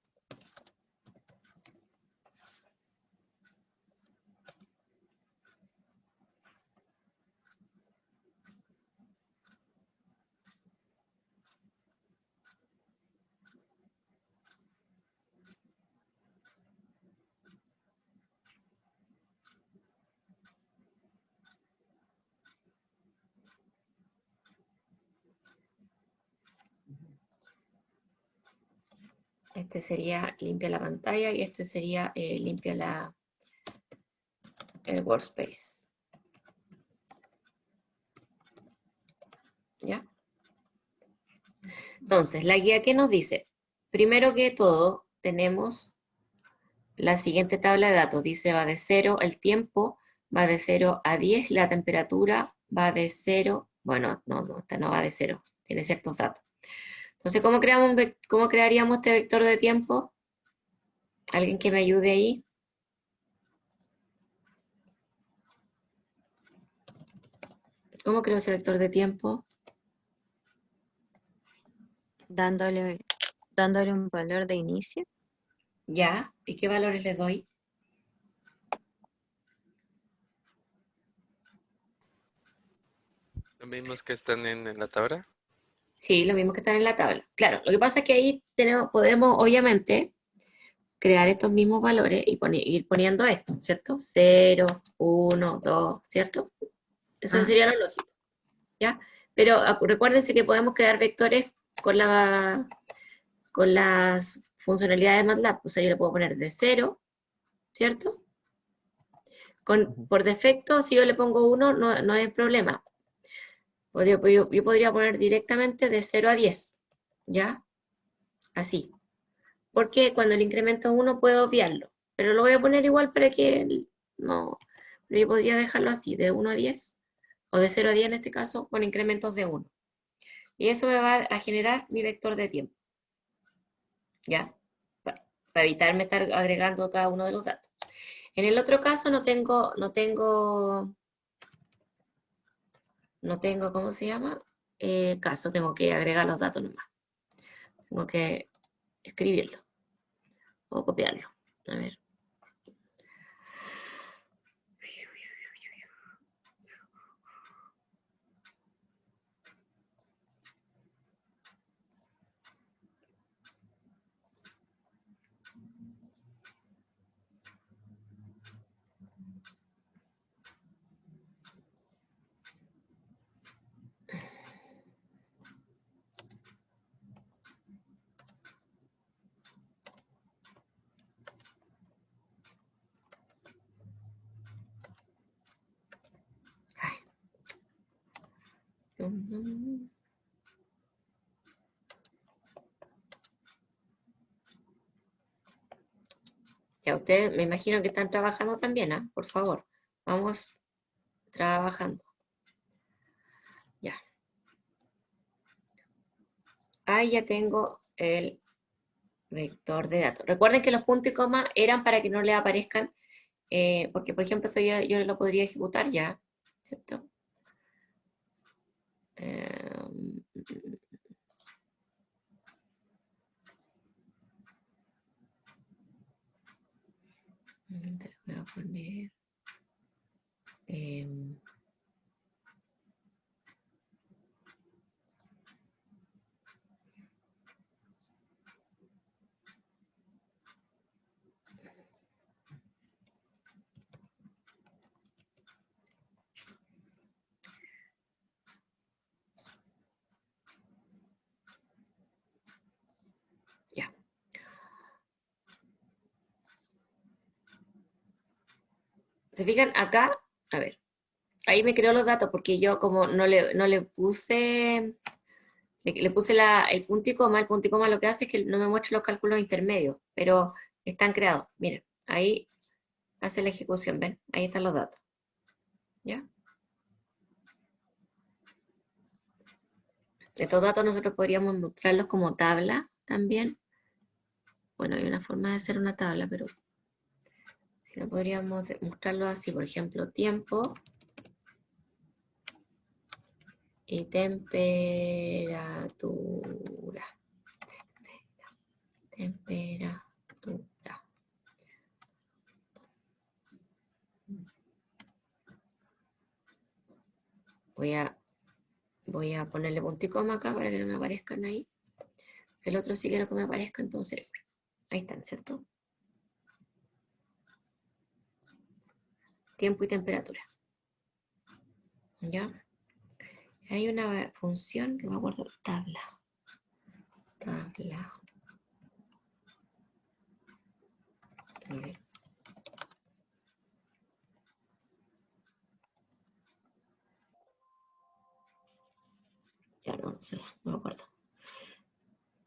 Este sería limpia la pantalla y este sería limpia el workspace. ¿Ya? Entonces, la guía, ¿qué nos dice? Primero que todo, tenemos la siguiente tabla de datos. Dice, va de 0, el tiempo va de 0 a 10, la temperatura va de 0, bueno, no, esta no va de 0, tiene ciertos datos. Entonces, ¿cómo crearíamos este vector de tiempo? ¿Alguien que me ayude ahí? ¿Cómo creo ese vector de tiempo? Dándole un valor de inicio. Ya, ¿y qué valores le doy? Los mismos que están en la tabla. Sí, lo mismo que están en la tabla. Claro, lo que pasa es que ahí podemos, obviamente, crear estos mismos valores y ir poniendo esto, ¿cierto? 0, 1, 2, ¿cierto? Eso sería lo lógico, ¿ya? Pero recuérdense que podemos crear vectores con las funcionalidades de MATLAB. O sea, yo le puedo poner de 0, ¿cierto? Por defecto, si yo le pongo 1, no hay problema. Yo podría poner directamente de 0 a 10, ¿ya? Así. Porque cuando el incremento es 1 puedo obviarlo. Pero lo voy a poner igual para que no... Pero yo podría dejarlo así, de 1 a 10. o de 0 a 10 en este caso, con incrementos de 1. Y eso me va a generar mi vector de tiempo. ¿Ya? Para evitarme estar agregando cada uno de los datos. En el otro caso no tengo, ¿cómo se llama? Caso, tengo que agregar los datos nomás. Tengo que escribirlo o copiarlo. A ver. Ya ustedes me imagino que están trabajando también, ¿ah? Por favor, vamos trabajando. Ya. Ahí ya tengo el vector de datos. Recuerden que los puntos y comas eran para que no le aparezcan, porque por ejemplo esto yo lo podría ejecutar ya, ¿cierto? Te lo voy a poner. Ya. ¿Se fijan acá? A ver. Ahí me creó los datos porque yo como no le puse, le puse el punto y coma lo que hace es que no me muestra los cálculos intermedios, pero están creados. Miren, ahí hace la ejecución, ¿ven? Ahí están los datos. ¿Ya? Estos datos nosotros podríamos mostrarlos como tabla también. Bueno, hay una forma de hacer una tabla, pero si no podríamos mostrarlo así, por ejemplo, tiempo y temperatura. Temperatura. Voy a ponerle punto y coma acá para que no me aparezcan ahí. El otro sí quiero que me aparezca, entonces ahí están, ¿cierto? Tiempo y temperatura. ¿Ya? Hay una función que me acuerdo, tabla. Tabla. A ver. Ya no sé, no me acuerdo.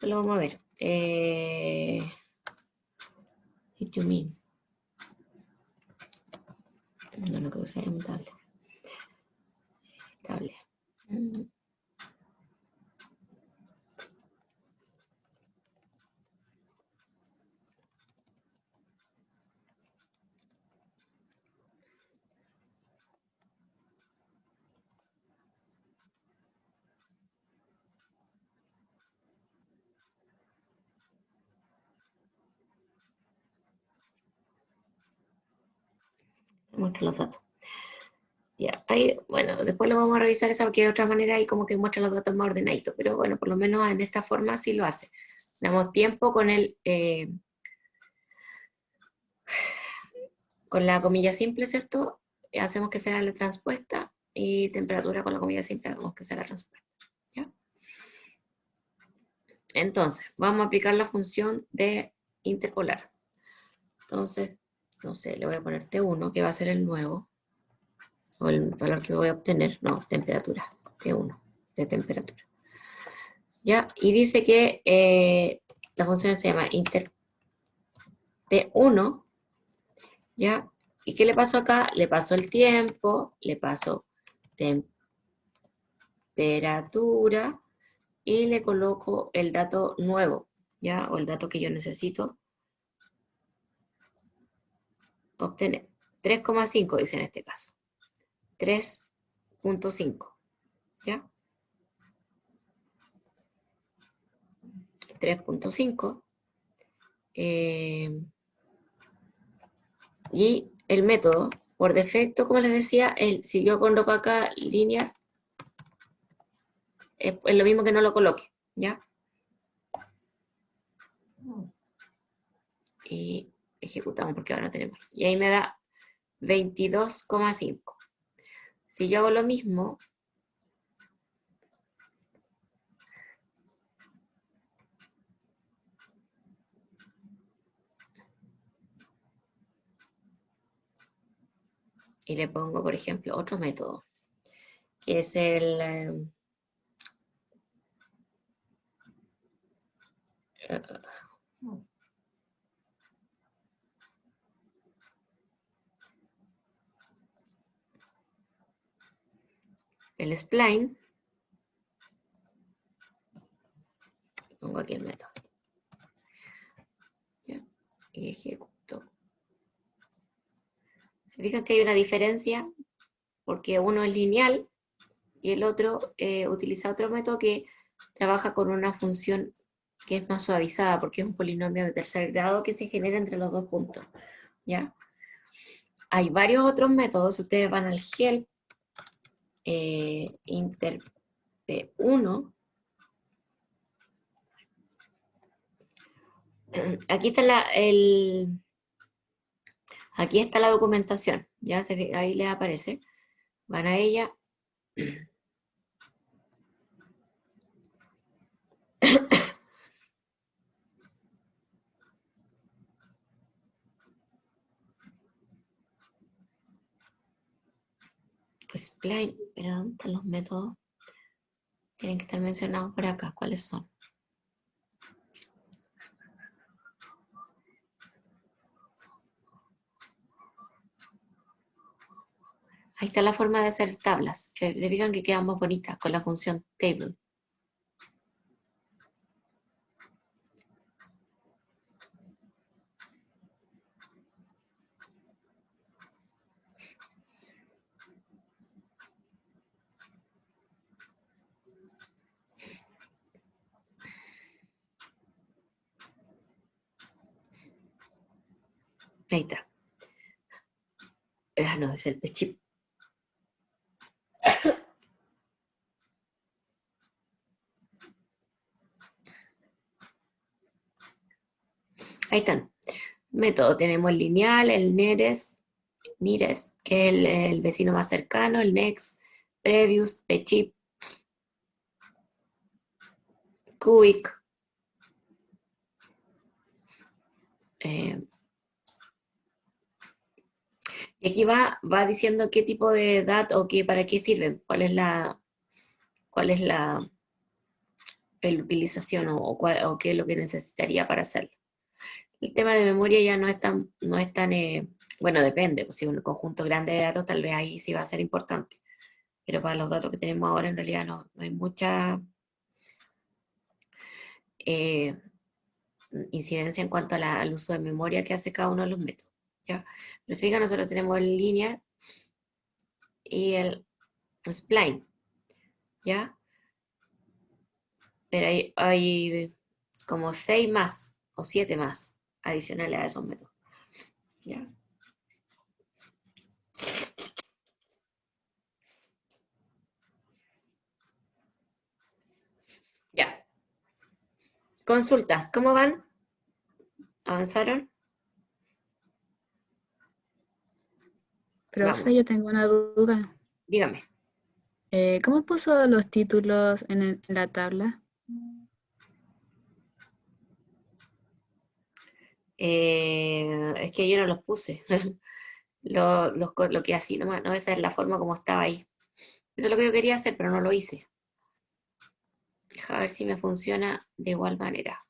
Lo vamos a ver. What you mean? No creo que sea un tabla. Tabla. Muestra los datos. Ya, ahí, bueno, después lo vamos a revisar esa porque de otra manera ahí como que muestra los datos más ordenaditos, pero bueno, por lo menos en esta forma sí lo hace. Damos tiempo con con la comilla simple, ¿cierto? Hacemos que sea la transpuesta y temperatura con la comilla simple hacemos que sea la transpuesta. ¿Ya? Entonces, vamos a aplicar la función de interpolar. Entonces, no sé, le voy a poner T1, que va a ser el nuevo, o el valor que voy a obtener, no, temperatura, T1, de temperatura. ¿Ya? Y dice que la función se llama inter P1, ¿ya? ¿Y qué le pasó acá? Le pasó el tiempo, le pasó temperatura y le coloco el dato nuevo, ¿ya? O el dato que yo necesito obtener. 3,5 dice en este caso. 3,5, ¿ya? 3,5. Y el método, por defecto, como les decía, si yo coloco acá línea, es lo mismo que no lo coloque, ¿ya? Y ejecutamos porque ahora no tenemos. Y ahí me da 22,5. Si yo hago lo mismo, y le pongo, por ejemplo, otro método, que es el spline, pongo aquí el método, ¿ya? Y ejecuto. ¿Se fijan que hay una diferencia? Porque uno es lineal y el otro utiliza otro método que trabaja con una función que es más suavizada, porque es un polinomio de tercer grado que se genera entre los dos puntos, ¿ya? Hay varios otros métodos. Si ustedes van al help, inter P1, aquí está aquí está la documentación, ya ahí les aparece, van a ella, spline, pero ¿dónde están los métodos? Tienen que estar mencionados por acá, ¿cuáles son? Ahí está la forma de hacer tablas. Se fijan que quedan más bonitas con la función table. Ahí está. No, es el chip. Ahí están. Método, tenemos el lineal, el nearest, que es el vecino más cercano, el next, previous, chip, quick. Y aquí va diciendo qué tipo de datos o para qué sirven, cuál es la utilización o qué es lo que necesitaría para hacerlo. El tema de memoria ya no es tan bueno, depende, pues si un conjunto grande de datos tal vez ahí sí va a ser importante, pero para los datos que tenemos ahora en realidad no hay mucha eh, incidencia en cuanto al uso de memoria que hace cada uno de los métodos, ¿ya? Pero si fijan, nosotros tenemos el linear y el spline, ¿ya? Pero hay como 6 más o 7 más adicionales a esos métodos, ¿ya? Ya. Consultas, ¿cómo van? ¿Avanzaron? Vamos, Profe, yo tengo una duda. dígame. ¿Cómo puso los títulos en la tabla? Es que yo no los puse. Lo que así nomás, no, esa es la forma como estaba ahí. Eso es lo que yo quería hacer, pero no lo hice. Deja ver si me funciona de igual manera.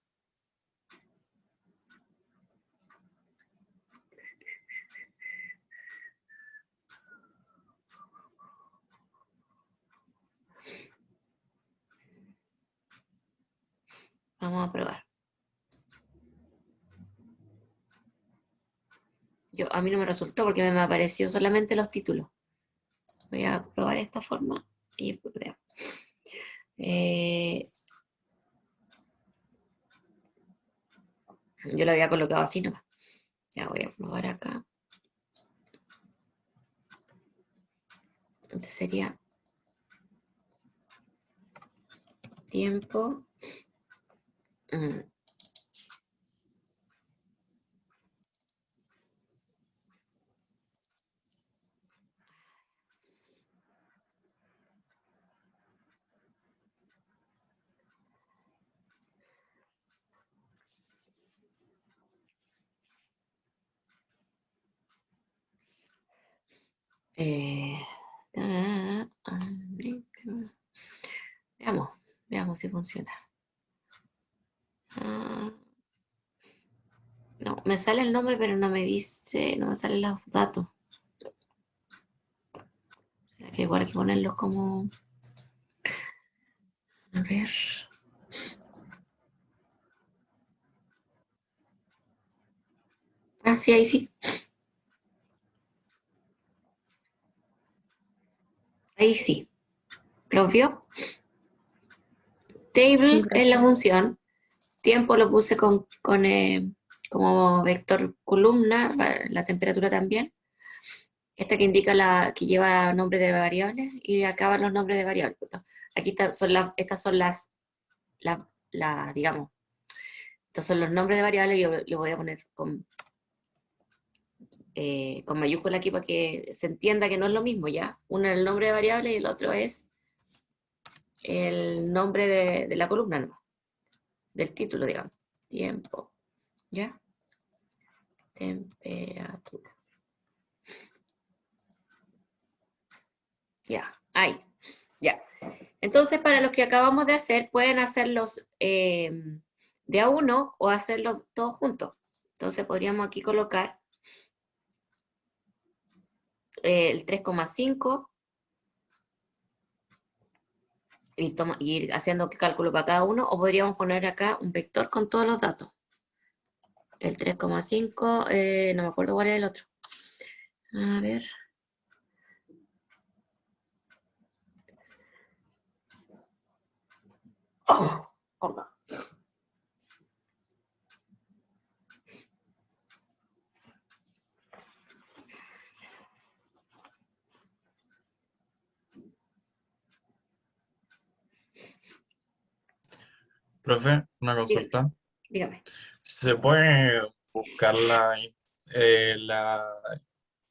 Vamos a probar. A mí no me resultó porque me apareció solamente los títulos. Voy a probar esta forma y después veo. Yo lo había colocado así nomás. Ya voy a probar acá. Entonces sería tiempo. Veamos si funciona. No, me sale el nombre, pero no me dice, no me salen los datos. Será que igual hay que ponerlos como... A ver. Ah, sí, ahí sí. Ahí sí. ¿Los vio? Table Sí, es profe. la función. Tiempo lo puse como vector columna, la temperatura también. Esta que indica que lleva nombres de variables y acaban los nombres de variables. Aquí estas son digamos, estos son los nombres de variables y yo lo voy a poner con mayúscula aquí para que se entienda que no es lo mismo, ¿ya? Uno es el nombre de variable y el otro es el nombre de la columna, ¿no? Del título, digamos. Tiempo, ¿ya? Temperatura. Ya, ahí, ya. Entonces, para los que acabamos de hacer, pueden hacerlos de a uno o hacerlos todos juntos. Entonces, podríamos aquí colocar el 3,5 y ir haciendo cálculo para cada uno, o podríamos poner acá un vector con todos los datos. El 3,5, no me acuerdo cuál es el otro. A ver. Oh, no. Profe, una Dígame, consulta. dígame. ¿Se puede buscar la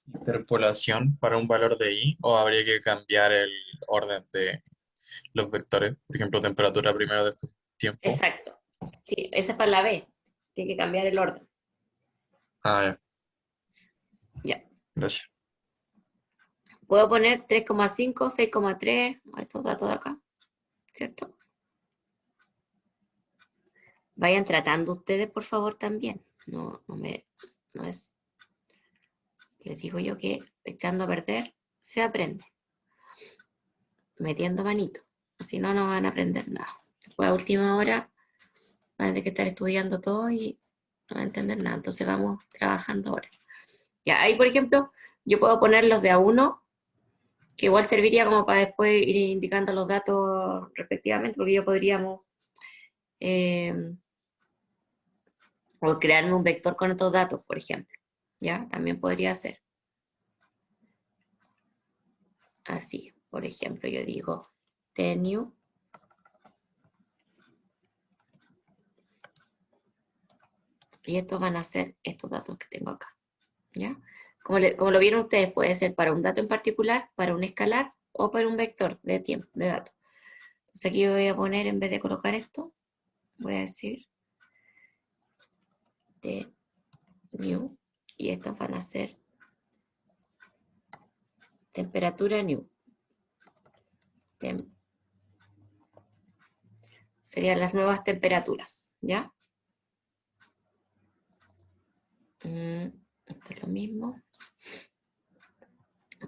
interpolación para un valor de i o habría que cambiar el orden de los vectores? Por ejemplo, temperatura primero, después tiempo. Exacto. Sí, esa es para la B. Tiene que cambiar el orden. Ah, ya, Ya. gracias. Puedo poner 3,5, 6,3, estos datos de acá, ¿cierto? Vayan tratando ustedes, por favor, también. No es, les digo yo que echando a perder se aprende, metiendo manito. Si no, no van a aprender nada. Después a última hora van a tener que estar estudiando todo y no van a entender nada. Entonces vamos trabajando ahora. Ya, ahí por ejemplo, yo puedo poner los de a uno, que igual serviría como para después ir indicando los datos respectivamente, porque yo podríamos o crearme un vector con estos datos, por ejemplo. ¿Ya? También podría ser. Así, por ejemplo, yo digo new y estos van a ser estos datos que tengo acá. ¿Ya? Como lo vieron ustedes, puede ser para un dato en particular, para un escalar o para un vector de tiempo, de datos. Entonces aquí yo voy a poner, en vez de colocar esto, voy a decir new y estos van a ser temperatura new. Serían las nuevas temperaturas, ¿ya? Esto es lo mismo.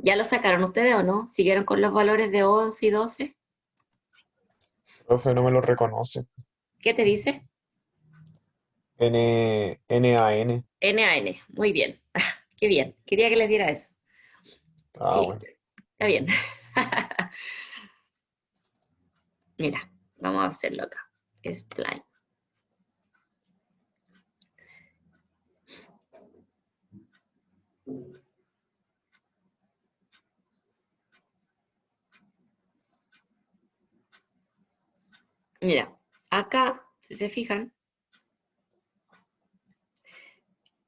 ¿Ya lo sacaron ustedes o no? ¿Siguieron con los valores de 11 y 12? Profe, no me lo reconoce. ¿Qué te dice? NaN. NaN, muy bien. Qué bien, quería que les diera eso. Ah, Sí, bueno. está bien. Mira, vamos a hacerlo acá. Spline. Mira, acá, si se fijan,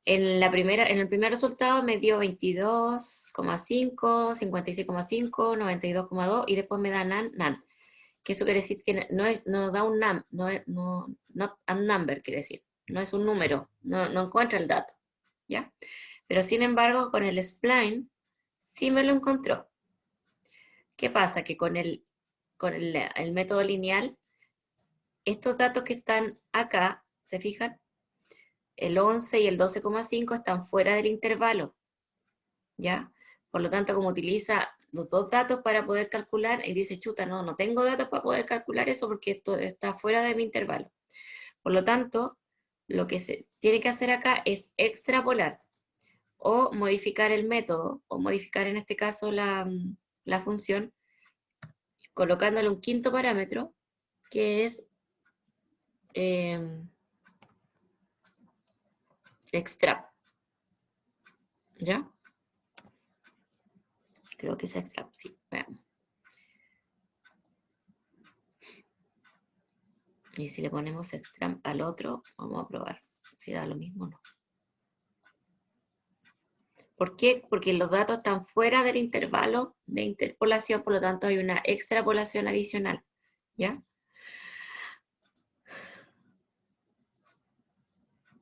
en el primer resultado me dio 22,5, 56,5, 92,2 y después me da nan. Que eso quiere decir que no da un num, not a number, quiere decir. No es un número, no encuentra el dato, ¿ya? Pero sin embargo, con el spline sí me lo encontró. ¿Qué pasa? Que con el método lineal, estos datos que están acá, ¿se fijan? El 11 y el 12,5 están fuera del intervalo, ¿ya? Por lo tanto, como utiliza los dos datos para poder calcular, y dice, chuta, no tengo datos para poder calcular eso porque esto está fuera de mi intervalo. Por lo tanto, lo que se tiene que hacer acá es extrapolar o modificar el método, o modificar en este caso la función, colocándole un quinto parámetro, que es extrap. ¿Ya? Creo que es extrap, sí, veamos. Y si le ponemos extrap al otro, vamos a probar si da lo mismo o no. ¿Por qué? Porque los datos están fuera del intervalo de interpolación, por lo tanto hay una extrapolación adicional. ¿Ya?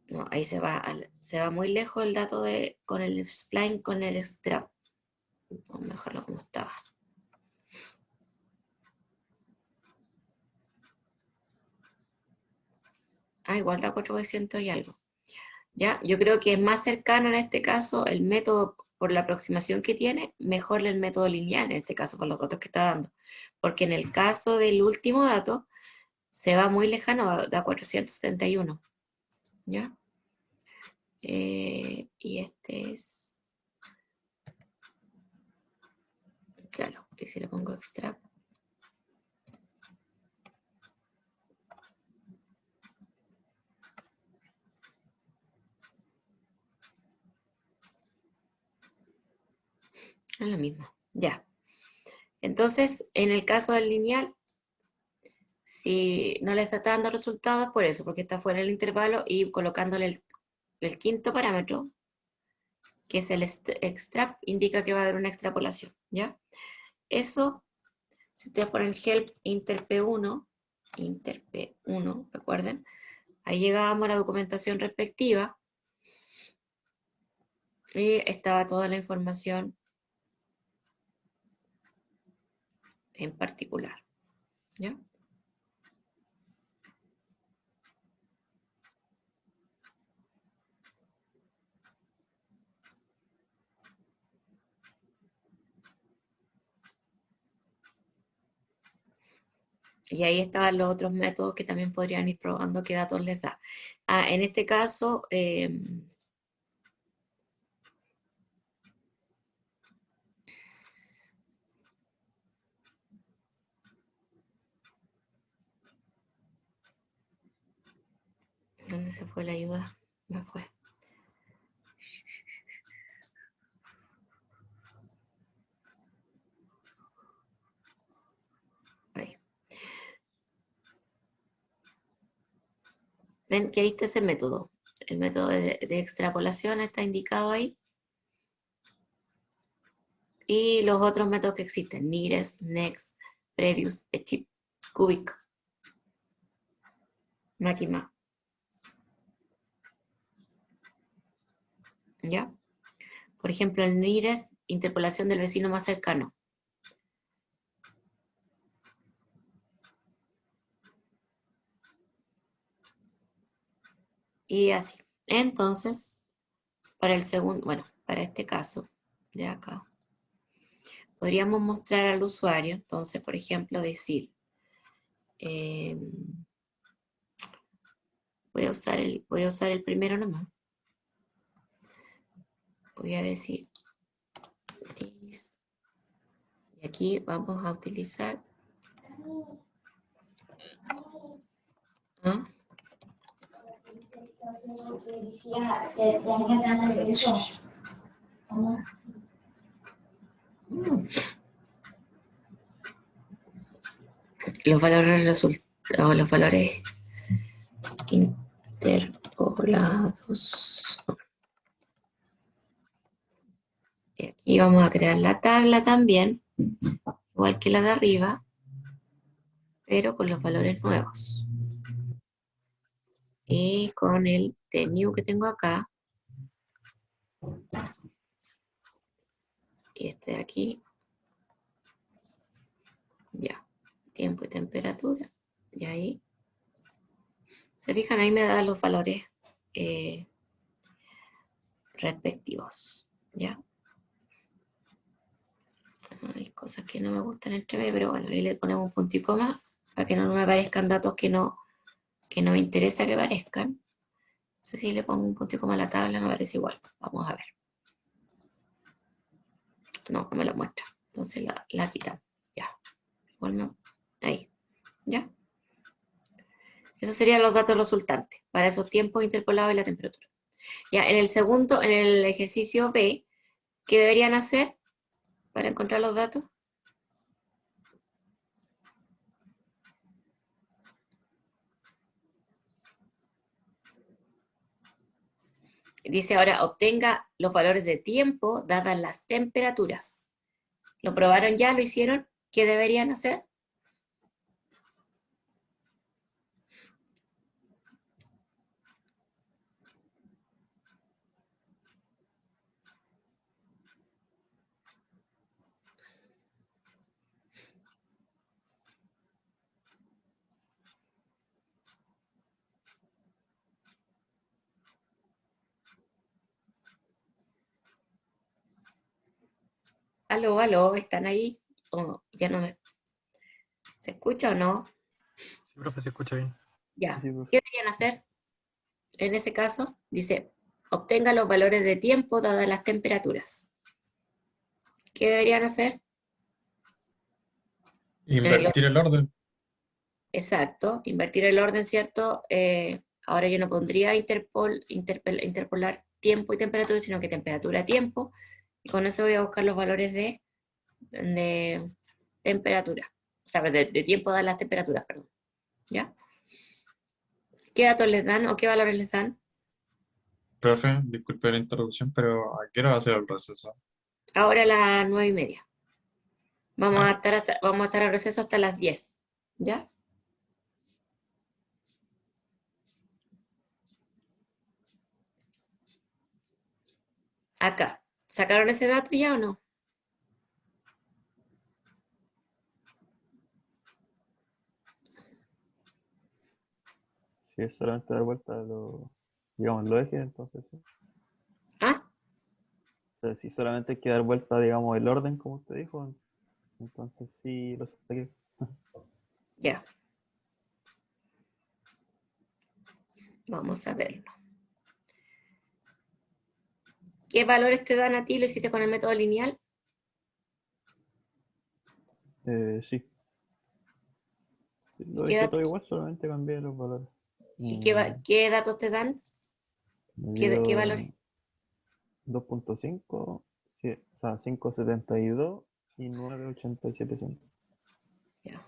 No, ahí se va muy lejos el dato con el spline, con el extrap. Vamos a dejarlo como estaba. Igual da 400 y algo. ¿Ya? Yo creo que es más cercano en este caso el método, por la aproximación que tiene, mejor el método lineal en este caso, por los datos que está dando. Porque en el caso del último dato, se va muy lejano, da 471. ¿Ya? Y este es... Claro, y si le pongo extra... Es lo mismo, ya. Entonces, en el caso del lineal, si no le está dando resultados, por eso, porque está fuera del intervalo y colocándole el quinto parámetro, que es el extrap, indica que va a haber una extrapolación, ¿ya? Eso, si ustedes ponen help inter P1, recuerden, ahí llegábamos a la documentación respectiva y estaba toda la información en particular, ¿ya? Y ahí estaban los otros métodos que también podrían ir probando qué datos les da. En este caso, ¿dónde se fue la ayuda? Me fue. Ahí. Ven que ahí está ese método. El método de extrapolación está indicado ahí. Y los otros métodos que existen, nearest, next, previous, achieve, cubic. No aquí más. ¿Ya? Por ejemplo, el nearest, interpolación del vecino más cercano. Y así. Entonces, para el segundo, bueno, para este caso de acá, podríamos mostrar al usuario, entonces, por ejemplo, decir, voy a usar el primero nomás. Voy a decir this. Y aquí vamos a utilizar ¿ah? Los valores resultados, los valores interpolados. Y aquí vamos a crear la tabla también, igual que la de arriba, pero con los valores nuevos. Y con el new que tengo acá, y este de aquí, ya, tiempo y temperatura, y ahí, se fijan, ahí me da los valores respectivos, ya. Hay cosas que no me gustan entre medio, pero bueno, ahí le ponemos un punto y coma, para que no me aparezcan datos que no me interesa que aparezcan. No sé si le pongo un punto y coma a la tabla, me parece igual, vamos a ver. No me lo muestra, entonces la quitamos, ya. Bueno, ahí, ya. Esos serían los datos resultantes para esos tiempos interpolados y la temperatura. Ya, en el segundo, en el ejercicio B, ¿qué deberían hacer para encontrar los datos? Dice ahora, obtenga los valores de tiempo dadas las temperaturas. ¿Lo probaron ya? ¿Lo hicieron? ¿Qué deberían hacer? Aló, aló, ¿están ahí? ¿O ya no se escucha o no? Sí, profe, se escucha bien. Ya. Sí, profe. ¿Qué deberían hacer? En ese caso, dice, obtenga los valores de tiempo dadas las temperaturas. ¿Qué deberían hacer? Invertir el orden. Exacto, invertir el orden, ¿cierto? Ahora yo no pondría interpolar tiempo y temperatura, sino que temperatura, tiempo, y con eso voy a buscar los valores de temperatura, o sea, de tiempo dadas las temperaturas, perdón. ¿Ya? ¿Qué datos les dan o qué valores les dan? Profe, disculpe la interrupción, pero ¿a qué hora va a ser el receso? Ahora a las 9:30. Vamos Ah. a estar en receso hasta las 10. ¿Ya? Acá. ¿Sacaron ese dato ya o no? Si es solamente dar vuelta digamos, los ejes, entonces sí. ¿Ah? O sea, si solamente hay que dar vuelta, digamos, el orden, como usted dijo, entonces sí lo saqué. Ya. Vamos a verlo. ¿Qué valores te dan a ti? ¿Lo hiciste con el método lineal? Sí. Lo ¿Qué dejé todo datos, igual, solamente cambié los valores. y qué datos te dan? Me ¿Qué dio valores? 2.5, sí, o sea, 5.72 y 9.87. Ya.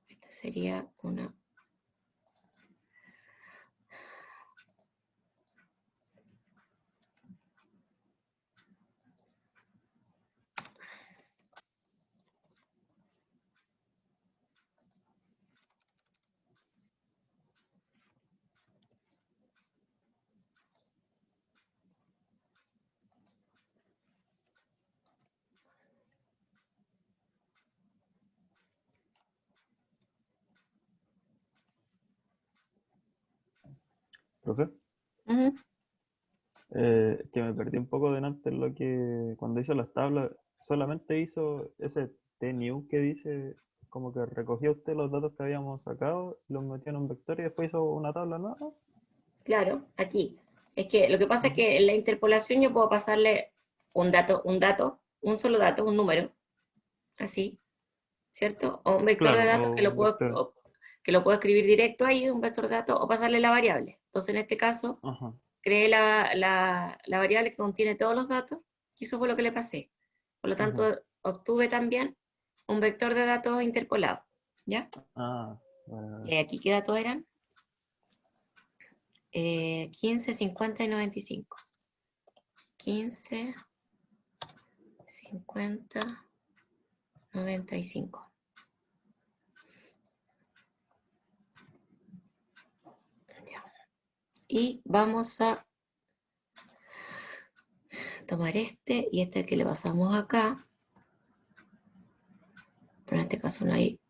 Esta sería una... ¿Profe? Ujú. Que me perdí un poco delante en lo que cuando hizo las tablas, solamente hizo ese TNew que dice como que recogió usted los datos que habíamos sacado, los metió en un vector y después hizo una tabla nueva. Claro, aquí. Es que lo que pasa es que en la interpolación yo puedo pasarle un solo dato, un número, así, ¿cierto? O un vector de Claro, datos que o un vector. que lo puedo escribir directo ahí, un vector de datos, o pasarle la variable. Entonces, en este caso, Ajá. creé la variable que contiene todos los datos, y eso fue lo que le pasé. Por lo tanto, obtuve también un vector de datos interpolado, ¿ya? Ah, vale. Aquí qué datos eran. 15, 50 y 95. 15, 50, 95. Ya. Y vamos a tomar este, y este es el que le pasamos acá. En este caso no hay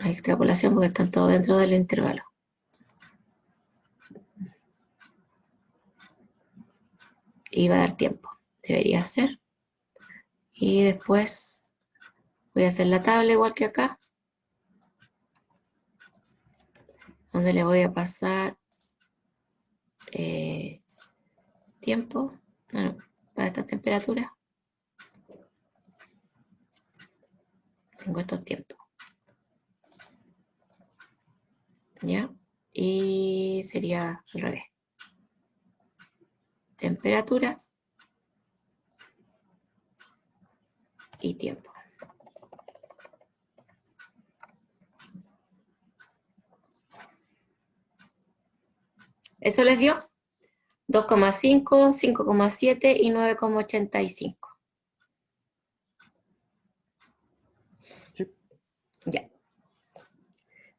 extrapolación porque están todos dentro del intervalo. Y va a dar tiempo, debería ser. Y después voy a hacer la tabla igual que acá, donde le voy a pasar tiempo para estas temperaturas. Tengo estos tiempos. ¿Ya? Y sería al revés. Temperatura y tiempo. Eso les dio 2,5, 5,7 y 9,85. Sí. Ya.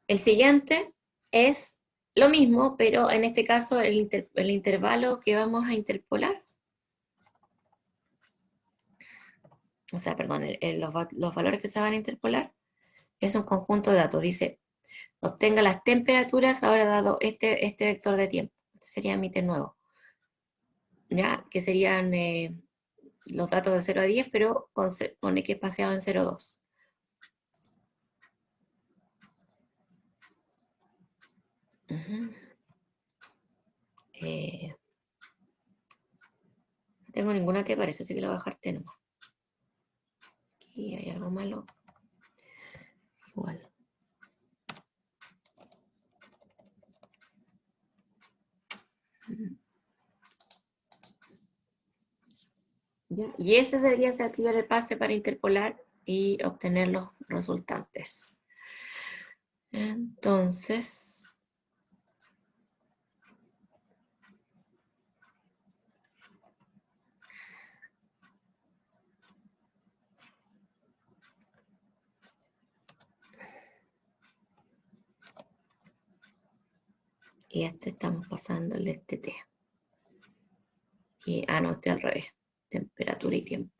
El siguiente es lo mismo, pero en este caso el intervalo que vamos a interpolar. O sea, perdón, los valores que se van a interpolar es un conjunto de datos. Dice, obtenga las temperaturas ahora dado este vector de tiempo. Este sería mi T nuevo. ¿Ya? Que serían los datos de 0 a 10, pero con X espaciado en 0 a 2. No tengo ninguna T, parece, así que le voy a dejar T nomás. Aquí hay algo malo. Igual. ¿Ya? Y ese debería ser el que yo le pase para interpolar y obtener los resultantes. Entonces, y este estamos pasándole este T. Y, no, este al revés. Temperatura y tiempo.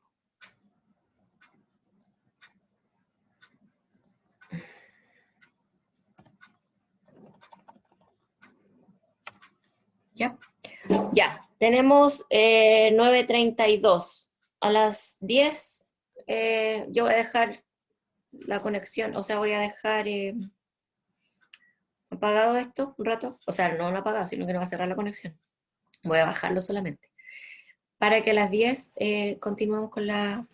¿Ya? Ya, tenemos 9:32. A las 10 yo voy a dejar la conexión, o sea, voy a dejar apagado esto un rato. O sea, no apagado, sino que no va a cerrar la conexión. Voy a bajarlo solamente. Para que a las 10 continuemos con la...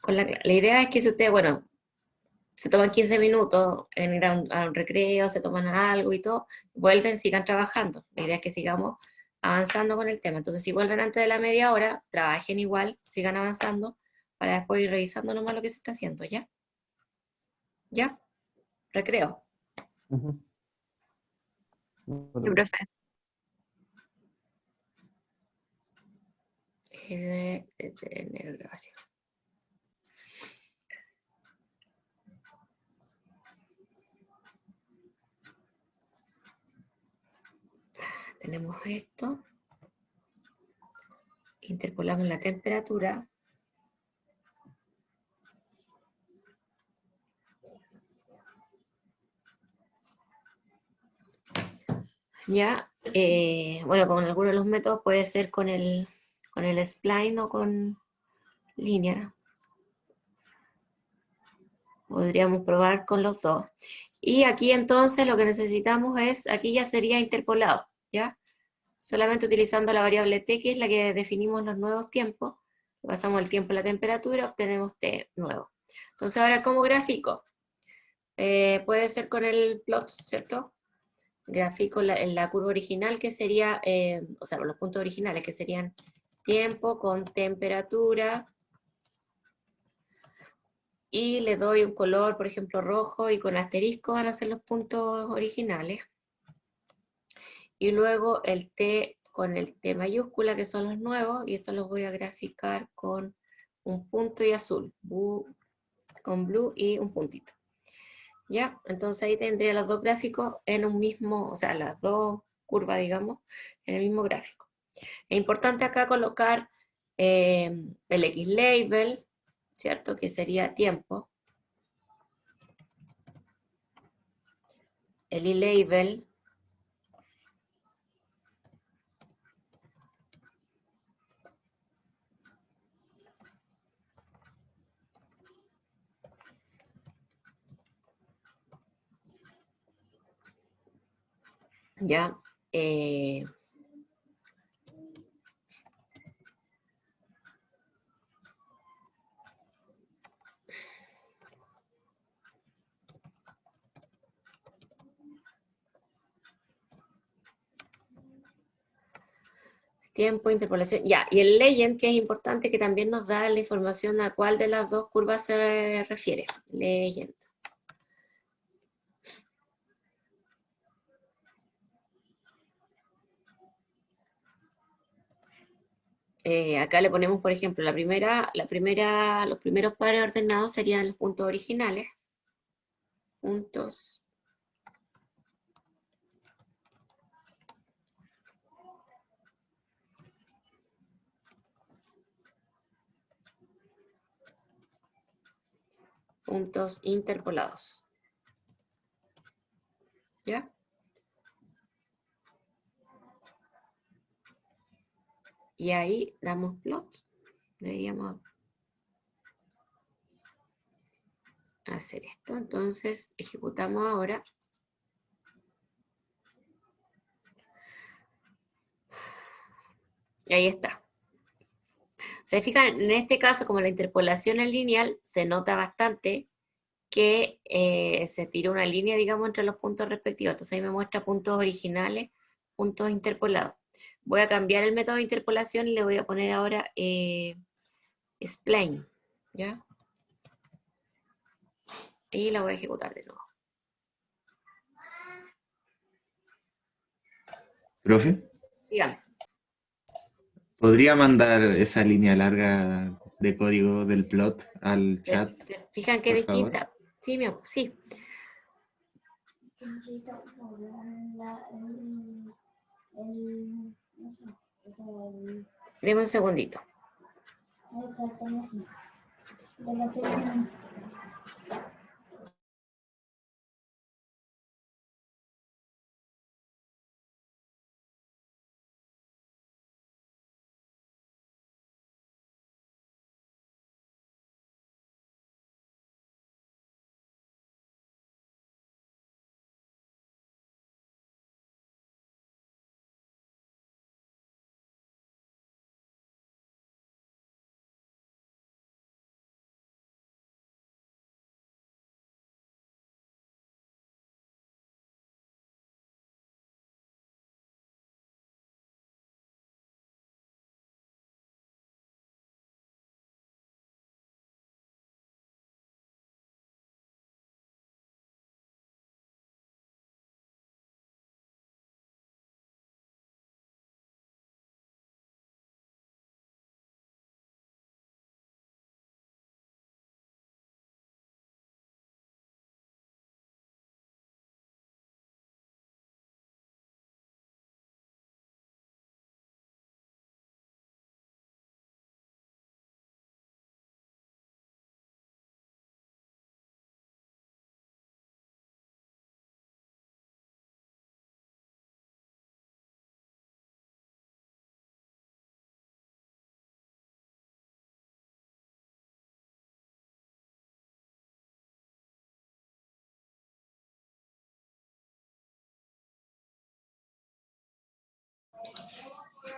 La idea es que si ustedes, bueno, se toman 15 minutos en ir a un recreo, se toman algo y todo, vuelven, sigan trabajando. La idea es que sigamos avanzando con el tema. Entonces, si vuelven antes de la media hora, trabajen igual, sigan avanzando, para después ir revisando nomás lo que se está haciendo, ¿ya? ¿Ya? Recreo. Ujú. Sí, profe. Tener grabación. Tenemos esto. Interpolamos la temperatura. Ya, bueno, con algunos de los métodos puede ser con el spline o con linear. Podríamos probar con los dos. Y aquí entonces lo que necesitamos es, aquí ya sería interpolado, ¿ya? Solamente utilizando la variable t, que es la que definimos los nuevos tiempos, pasamos el tiempo a la temperatura, obtenemos t nuevo. Entonces ahora como gráfico, puede ser con el plot, ¿cierto? Gráfico en la curva original, que sería, o sea, los puntos originales, que serían tiempo con temperatura, y le doy un color, por ejemplo, rojo, y con asterisco van a ser los puntos originales. Y luego el T con el T mayúscula, que son los nuevos, y esto los voy a graficar con un punto y azul, con blue y un puntito. ¿Ya? Entonces ahí tendría los dos gráficos en un mismo, o sea, las dos curvas, digamos, en el mismo gráfico. Es importante acá colocar el X-label, ¿cierto? Que sería tiempo. El Y-label. ¿Ya? Tiempo, interpolación, ya, y el legend, que es importante, que también nos da la información a cuál de las dos curvas se refiere. Legend. Acá le ponemos, por ejemplo, los primeros pares ordenados serían los puntos originales. Puntos. Puntos interpolados. ¿Ya? Y ahí damos plot. Deberíamos hacer esto. Entonces, ejecutamos ahora. Y ahí está. Se fijan, en este caso, como la interpolación es lineal, se nota bastante que se tira una línea, digamos, entre los puntos respectivos. Entonces ahí me muestra puntos originales, puntos interpolados. Voy a cambiar el método de interpolación y le voy a poner ahora spline, ¿ya? Y la voy a ejecutar de nuevo. Profe, Dígame. ¿podría mandar esa línea larga de código del plot al chat, ¿Se fijan que es por favor? distinta? Sí, mi amor, sí. Deme un segundito.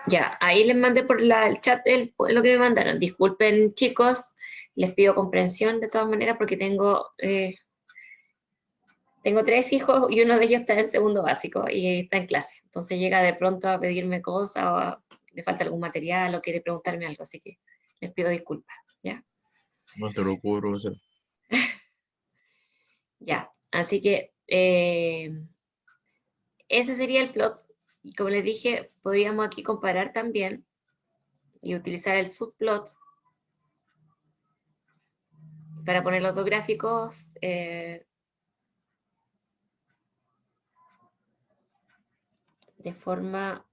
Ya, ahí les mandé por el chat lo que me mandaron. Disculpen, chicos, les pido comprensión de todas maneras porque tengo 3 hijos y uno de ellos está en segundo básico y está en clase. Entonces llega de pronto a pedirme cosas o le falta algún material o quiere preguntarme algo, así que les pido disculpas, ¿ya? No te lo cubro, o sea. Ya, así que ese sería el plot. Y como les dije, podríamos aquí comparar también y utilizar el subplot para poner los dos gráficos de forma,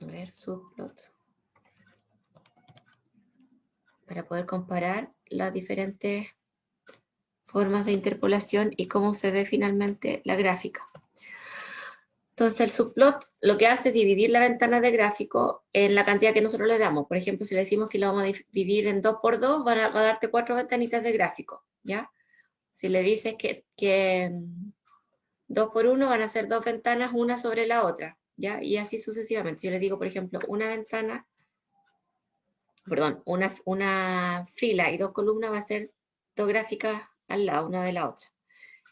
a ver, subplot, para poder comparar las diferentes formas de interpolación y cómo se ve finalmente la gráfica. Entonces el subplot lo que hace es dividir la ventana de gráfico en la cantidad que nosotros le damos. Por ejemplo, si le decimos que lo vamos a dividir en 2 por 2, va a darte 4 ventanitas de gráfico, ¿ya? Si le dices que 2 por 1 van a ser 2 ventanas una sobre la otra, ¿ya? Y así sucesivamente. Si yo le digo, por ejemplo, una fila y 2 columnas va a ser 2 gráficas al lado, una de la otra.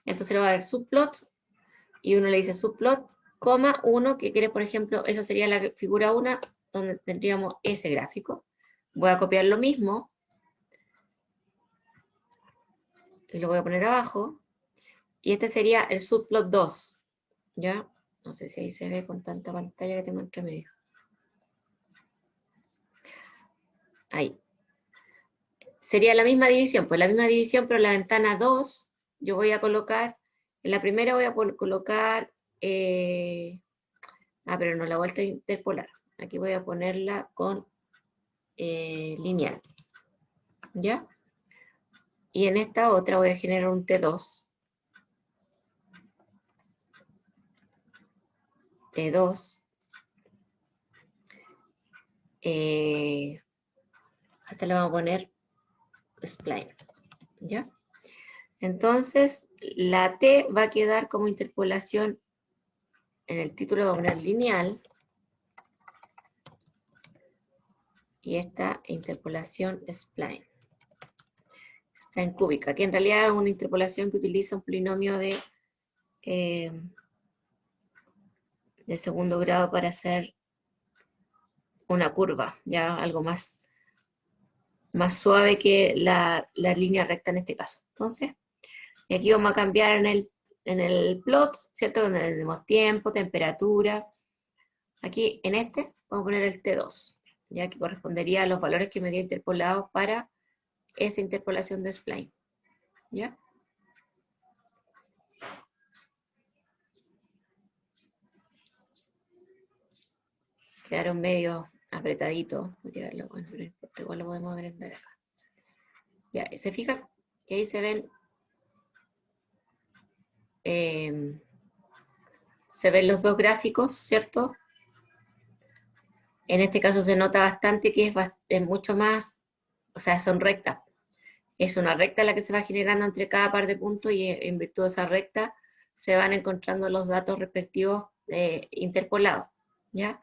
Entonces le va a dar subplot, y uno le dice subplot, coma 1, que quiere, por ejemplo, esa sería la figura 1, donde tendríamos ese gráfico. Voy a copiar lo mismo, y lo voy a poner abajo, y este sería el subplot 2, ¿ya? No sé si ahí se ve con tanta pantalla que tengo entre medio. Ahí. Sería la misma división, pues la misma división, pero la ventana 2, yo voy a colocar, en la primera voy a colocar, pero no la vuelta a interpolar. Aquí voy a ponerla con lineal, ¿ya? Y en esta otra voy a generar un T2. T2. Hasta le vamos a poner spline, ¿ya? Entonces, la T va a quedar como interpolación, en el título voy a poner lineal, y esta interpolación spline. Spline cúbica, que en realidad es una interpolación que utiliza un polinomio de segundo grado para hacer una curva, ya algo más suave que la línea recta en este caso. Entonces, aquí vamos a cambiar en el plot, ¿cierto? Donde le demos tiempo, temperatura. Aquí en este vamos a poner el T2, ya que correspondería a los valores que me dio interpolados para esa interpolación de spline, ¿ya? Quedaron medio apretaditos, porque bueno, igual lo podemos agrandar acá. Ya, ¿se fijan? Que ahí se ven los dos gráficos, ¿cierto? En este caso se nota bastante que es mucho más, o sea, son rectas. Es una recta la que se va generando entre cada par de puntos y en virtud de esa recta se van encontrando los datos respectivos interpolados, ¿ya?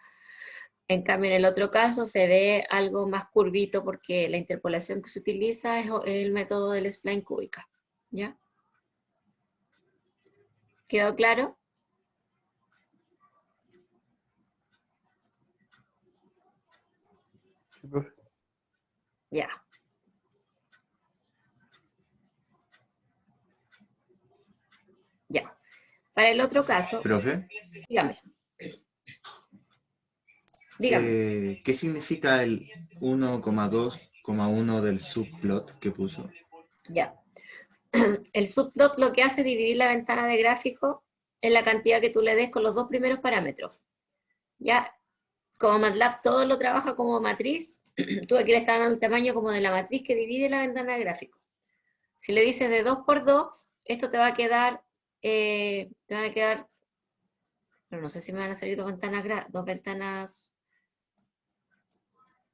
En cambio, en el otro caso se ve algo más curvito porque la interpolación que se utiliza es el método del spline cúbica, ¿ya? ¿Quedó claro? Sí, profe. Ya. Ya. Para el otro caso, Profe, dígame. Dígame. ¿qué significa el 1,2,1 del subplot que puso? Ya. El subplot lo que hace es dividir la ventana de gráfico en la cantidad que tú le des con los dos primeros parámetros. Ya, como MATLAB todo lo trabaja como matriz, tú aquí le estás dando el tamaño como de la matriz que divide la ventana de gráfico. Si le dices de 2 por 2, esto te va a quedar, pero no sé si me van a salir dos ventanas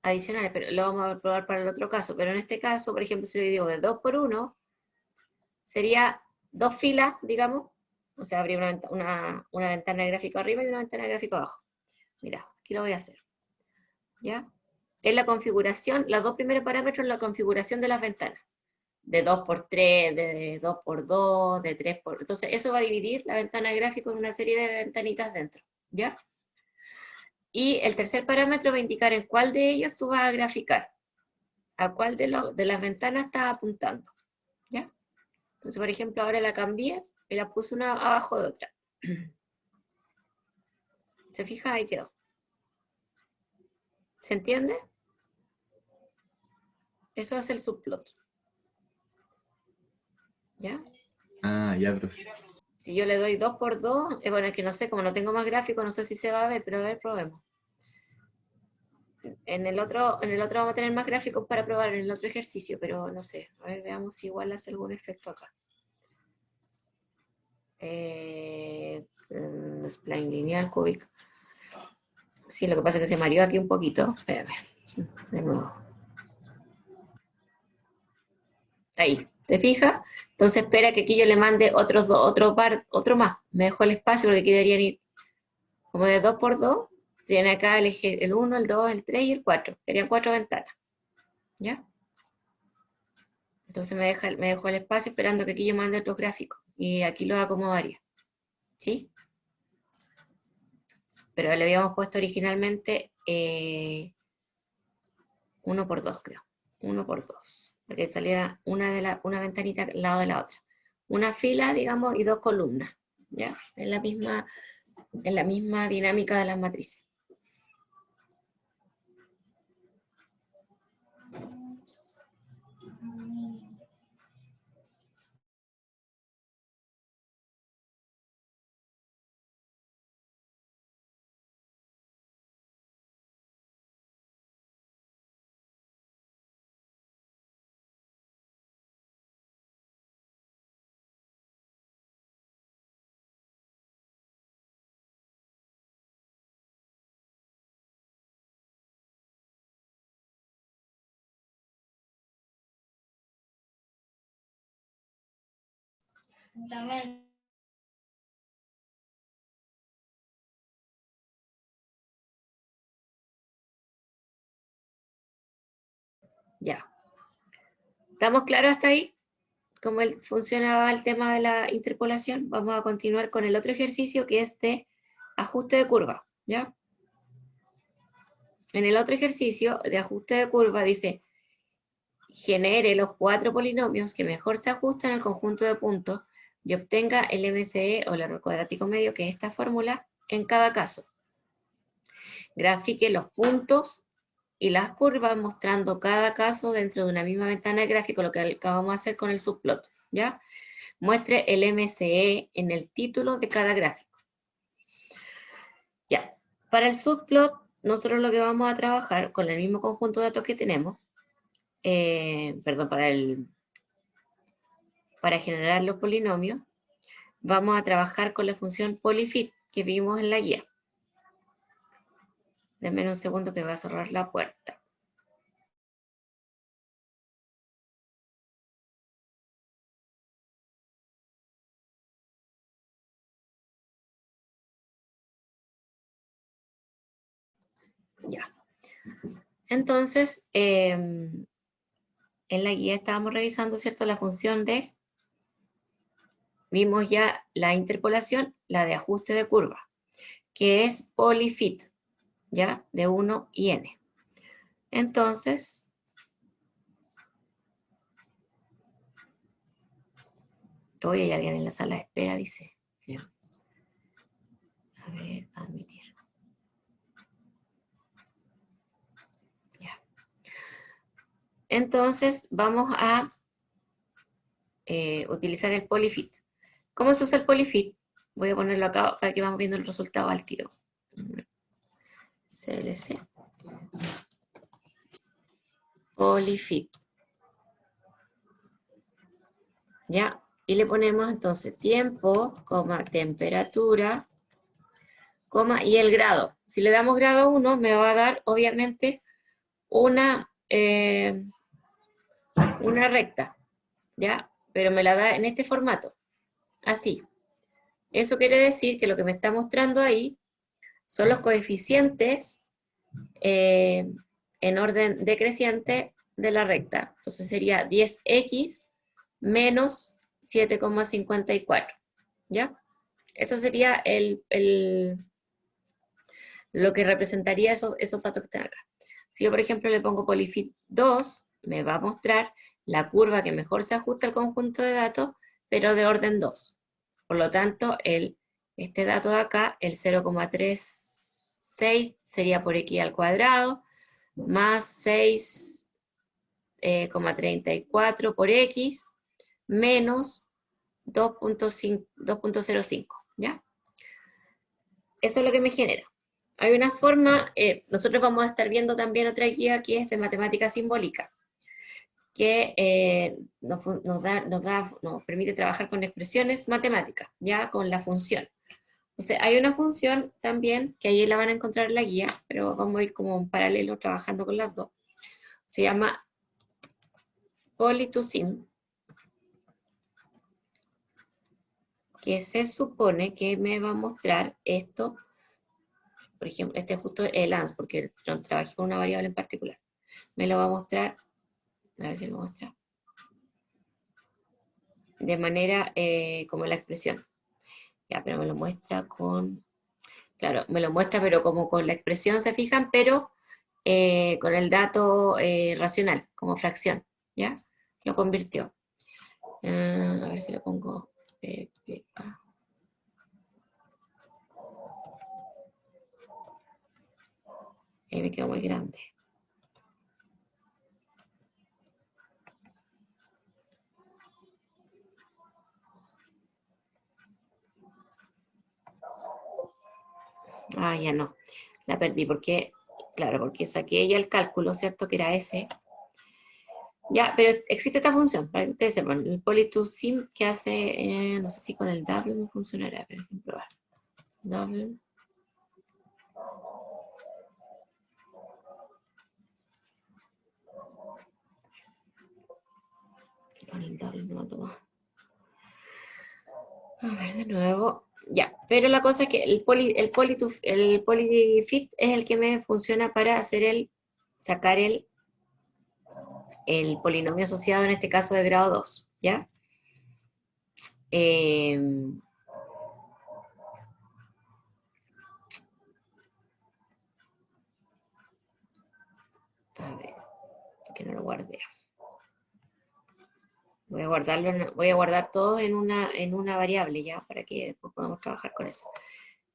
adicionales, pero lo vamos a probar para el otro caso. Pero en este caso, por ejemplo, si le digo de 2 por 1, sería 2 filas, digamos, O sea, abrir una ventana de gráfico arriba y una ventana de gráfico abajo. Mira, aquí lo voy a hacer. ¿Ya? Es la configuración, los dos primeros parámetros, la configuración de las ventanas. De 2x3, de 2x2, de 3x... Entonces, eso va a dividir la ventana de gráfico en una serie de ventanitas dentro. ¿Ya? Y el tercer parámetro va a indicar en cuál de ellos tú vas a graficar. A cuál de las ventanas estás apuntando. ¿Ya? Entonces, por ejemplo, ahora la cambié y la puse una abajo de otra. ¿Se fija? Ahí quedó. ¿Se entiende? Eso es el subplot. ¿Ya? Ah, ya, profe. Si yo le doy 2x2, bueno, es que no sé, como no tengo más gráfico, no sé si se va a ver, pero a ver, probemos. En el otro vamos a tener más gráficos para probar en el otro ejercicio, pero no sé. A ver, veamos si igual hace algún efecto acá. Spline lineal, cubic. Sí, lo que pasa es que se mareó aquí un poquito. Espérame, de nuevo. Ahí, ¿te fijas? Entonces espera que aquí yo le mande otro más. Me dejó el espacio porque aquí deberían ir como de 2x2. Tiene acá el 1, el 2, el 3 y el 4. Serían 4 ventanas. ¿Ya? Entonces me dejó el espacio esperando que aquí yo mande otros gráficos. Y aquí lo acomodaría. ¿Sí? Pero le habíamos puesto originalmente 1x2, creo. 1x2. Para que saliera una ventanita al lado de la otra. Una fila, digamos, y 2 columnas. ¿Ya? En la misma dinámica de las matrices. Ya. ¿Estamos claros hasta ahí? ¿Cómo funcionaba el tema de la interpolación? Vamos a continuar con el otro ejercicio que es de ajuste de curva. ¿Ya? En el otro ejercicio de ajuste de curva dice, genere los 4 polinomios que mejor se ajustan al conjunto de puntos y obtenga el MCE o el error cuadrático medio, que es esta fórmula, en cada caso. Grafique los puntos y las curvas mostrando cada caso dentro de una misma ventana de gráfico, lo que acabamos de hacer con el subplot, ¿ya? Muestre el MCE en el título de cada gráfico. Ya, para el subplot, nosotros lo que vamos a trabajar con el mismo conjunto de datos que tenemos, para generar los polinomios, vamos a trabajar con la función polyfit que vimos en la guía. Denme un segundo que va a cerrar la puerta. Ya. Entonces, en la guía estábamos revisando, ¿cierto?, la función de, vimos ya la interpolación, la de ajuste de curva, que es polyfit, ¿ya?, de 1 y n. Entonces, hoy hay alguien en la sala de espera, dice. Ya. A ver, admitir. Ya. Entonces, vamos a utilizar el polyfit. ¿Cómo se usa el polyfit? Voy a ponerlo acá para que vamos viendo el resultado al tiro. CLC. Polyfit. ¿Ya? Y le ponemos entonces tiempo, coma, temperatura, coma, y el grado. Si le damos grado 1, me va a dar, obviamente, una recta, ¿ya? Pero me la da en este formato, así. Eso quiere decir que lo que me está mostrando ahí son los coeficientes en orden decreciente de la recta. Entonces sería 10x menos 7,54, ¿ya? Eso sería lo que representaría esos datos que están acá. Si yo, por ejemplo, le pongo Polyfit 2, me va a mostrar la curva que mejor se ajusta al conjunto de datos, pero de orden 2. Por lo tanto, este dato de acá, el 0,36 sería por x al cuadrado, más 6,34 por x, menos 2.05, ¿ya? Eso es lo que me genera. Hay una forma, nosotros vamos a estar viendo también otra guía que es de matemática simbólica, que nos permite trabajar con expresiones matemáticas, ya con la función. Entonces, hay una función también, que ahí la van a encontrar en la guía, pero vamos a ir como en paralelo trabajando con las dos. Se llama poly2sim, que se supone que me va a mostrar esto. Por ejemplo, este es justo el ANS, porque trabajé con una variable en particular. Me lo va a mostrar, a ver si lo muestra, de manera como la expresión. Ya, pero me lo muestra con, claro, me lo muestra pero como con la expresión, se fijan, pero con el dato racional, como fracción, ¿ya? Lo convirtió. A ver si lo pongo. PPA. Ahí me quedó muy grande. Ah, ya no. La perdí porque, claro, porque saqué ya el cálculo, ¿cierto? Que era ese. Ya, pero existe esta función, para que ustedes sepan. El poly2sim que hace, no sé si con el double me funcionará, pero déjenme probar. Double. Con el double no lo toma. A ver, de nuevo. Ya, pero la cosa es que el polyfit es el que me funciona para hacer sacar el polinomio asociado, en este caso de grado 2, ¿ya? A ver, que no lo guardé. Voy a guardar todo en una variable, ¿ya? Para que después podamos trabajar con eso.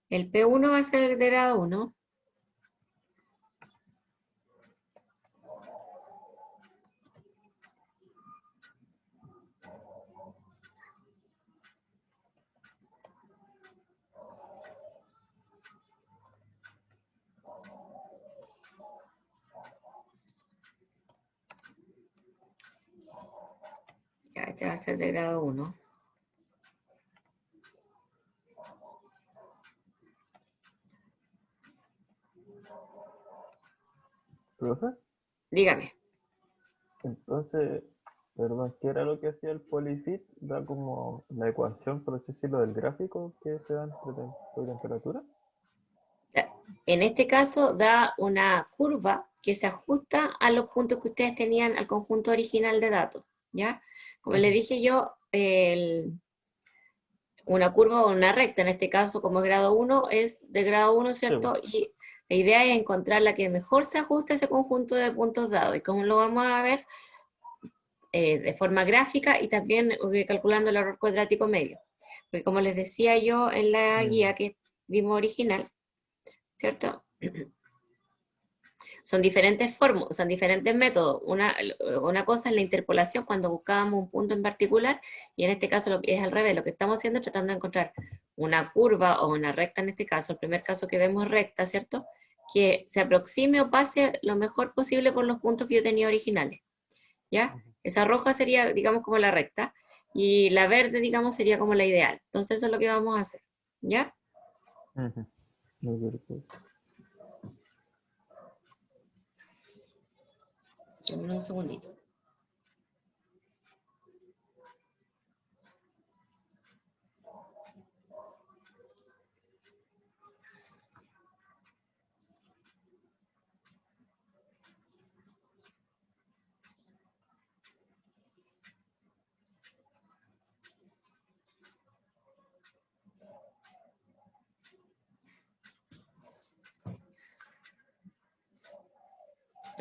El P1 va a ser el de grado 1. Ya, este va a ser de grado 1. ¿Profe? Dígame. Entonces, perdón, ¿qué era lo que hacía el polyfit? Da como la ecuación, por así decirlo, del gráfico que se da por temperatura. En este caso da una curva que se ajusta a los puntos que ustedes tenían al conjunto original de datos, ¿ya? Como le dije yo, una curva o una recta, en este caso como es grado 1, es de grado 1, ¿cierto? Y la idea es encontrar la que mejor se ajuste a ese conjunto de puntos dados. ¿Y cómo lo vamos a ver? De forma gráfica y también calculando el error cuadrático medio. Porque como les decía yo en la guía que vimos original, ¿cierto? Son diferentes fórmulas, son diferentes métodos. Una cosa es la interpolación cuando buscábamos un punto en particular, y en este caso lo que es al revés, lo que estamos haciendo es tratando de encontrar una curva o una recta, en este caso, el primer caso que vemos es recta, ¿cierto? Que se aproxime o pase lo mejor posible por los puntos que yo tenía originales, ¿ya? Esa roja sería, digamos, como la recta, y la verde, digamos, sería como la ideal. Entonces eso es lo que vamos a hacer, ¿ya? Dame un segundito.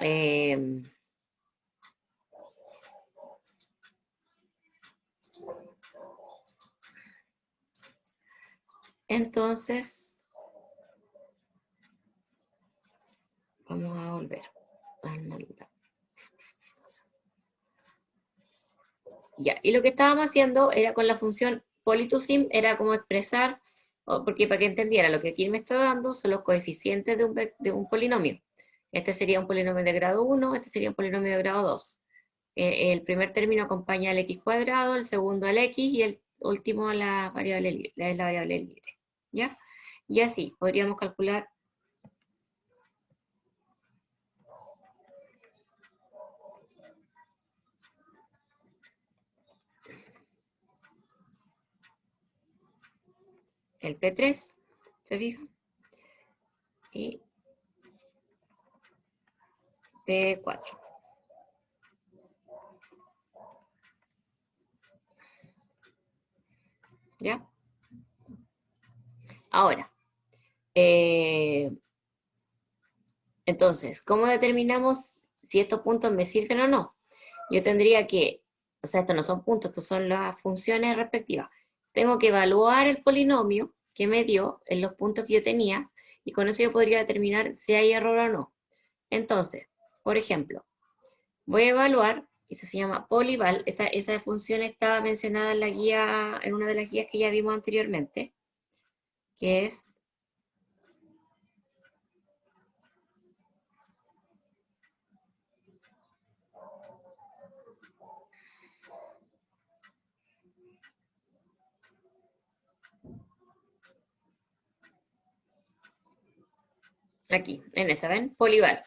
Eh, entonces, vamos a volver al MATLAB. Ya, y lo que estábamos haciendo era con la función poly2sim, era como expresar, porque para que entendiera, lo que aquí me está dando son los coeficientes de un polinomio. Este sería un polinomio de grado 1, este sería un polinomio de grado 2. El primer término acompaña al x cuadrado, el segundo al x y el último a la variable libre, es la variable libre. ¿Ya? Y así podríamos calcular el P3, ¿se fijan? Y P4. ¿Ya? Ahora, entonces, ¿cómo determinamos si estos puntos me sirven o no? Yo tendría que, o sea, estos no son puntos, estos son las funciones respectivas. Tengo que evaluar el polinomio que me dio en los puntos que yo tenía, y con eso yo podría determinar si hay error o no. Entonces, por ejemplo, voy a evaluar, esa se llama polyval, esa función estaba mencionada en la guía, en una de las guías que ya vimos anteriormente, que es aquí, en esa, ¿ven? Polyval.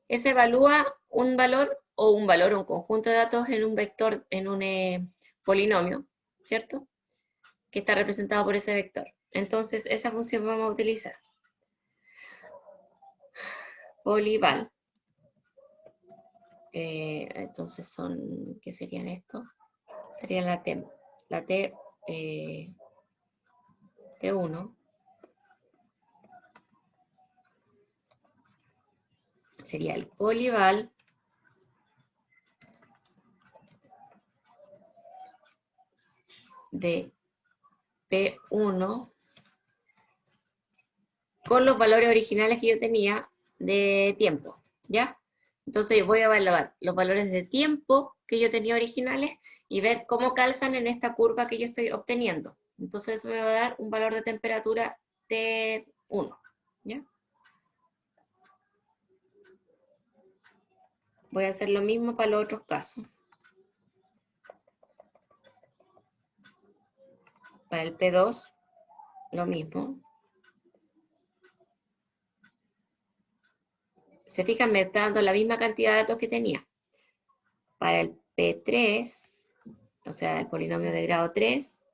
Ese evalúa un valor o un conjunto de datos en un vector, en un polinomio, ¿cierto? Que está representado por ese vector. Entonces, esa función vamos a utilizar. Polyval. Entonces son, ¿qué serían estos? Sería la T, T1. Sería el polyval de P1 con los valores originales que yo tenía de tiempo, ¿ya? Entonces voy a evaluar los valores de tiempo que yo tenía originales y ver cómo calzan en esta curva que yo estoy obteniendo. Entonces eso me va a dar un valor de temperatura T1, ¿ya? Voy a hacer lo mismo para los otros casos. Para el P2, lo mismo. Se fijan, me está dando la misma cantidad de datos que tenía. Para el P3, o sea, el polinomio de grado 3,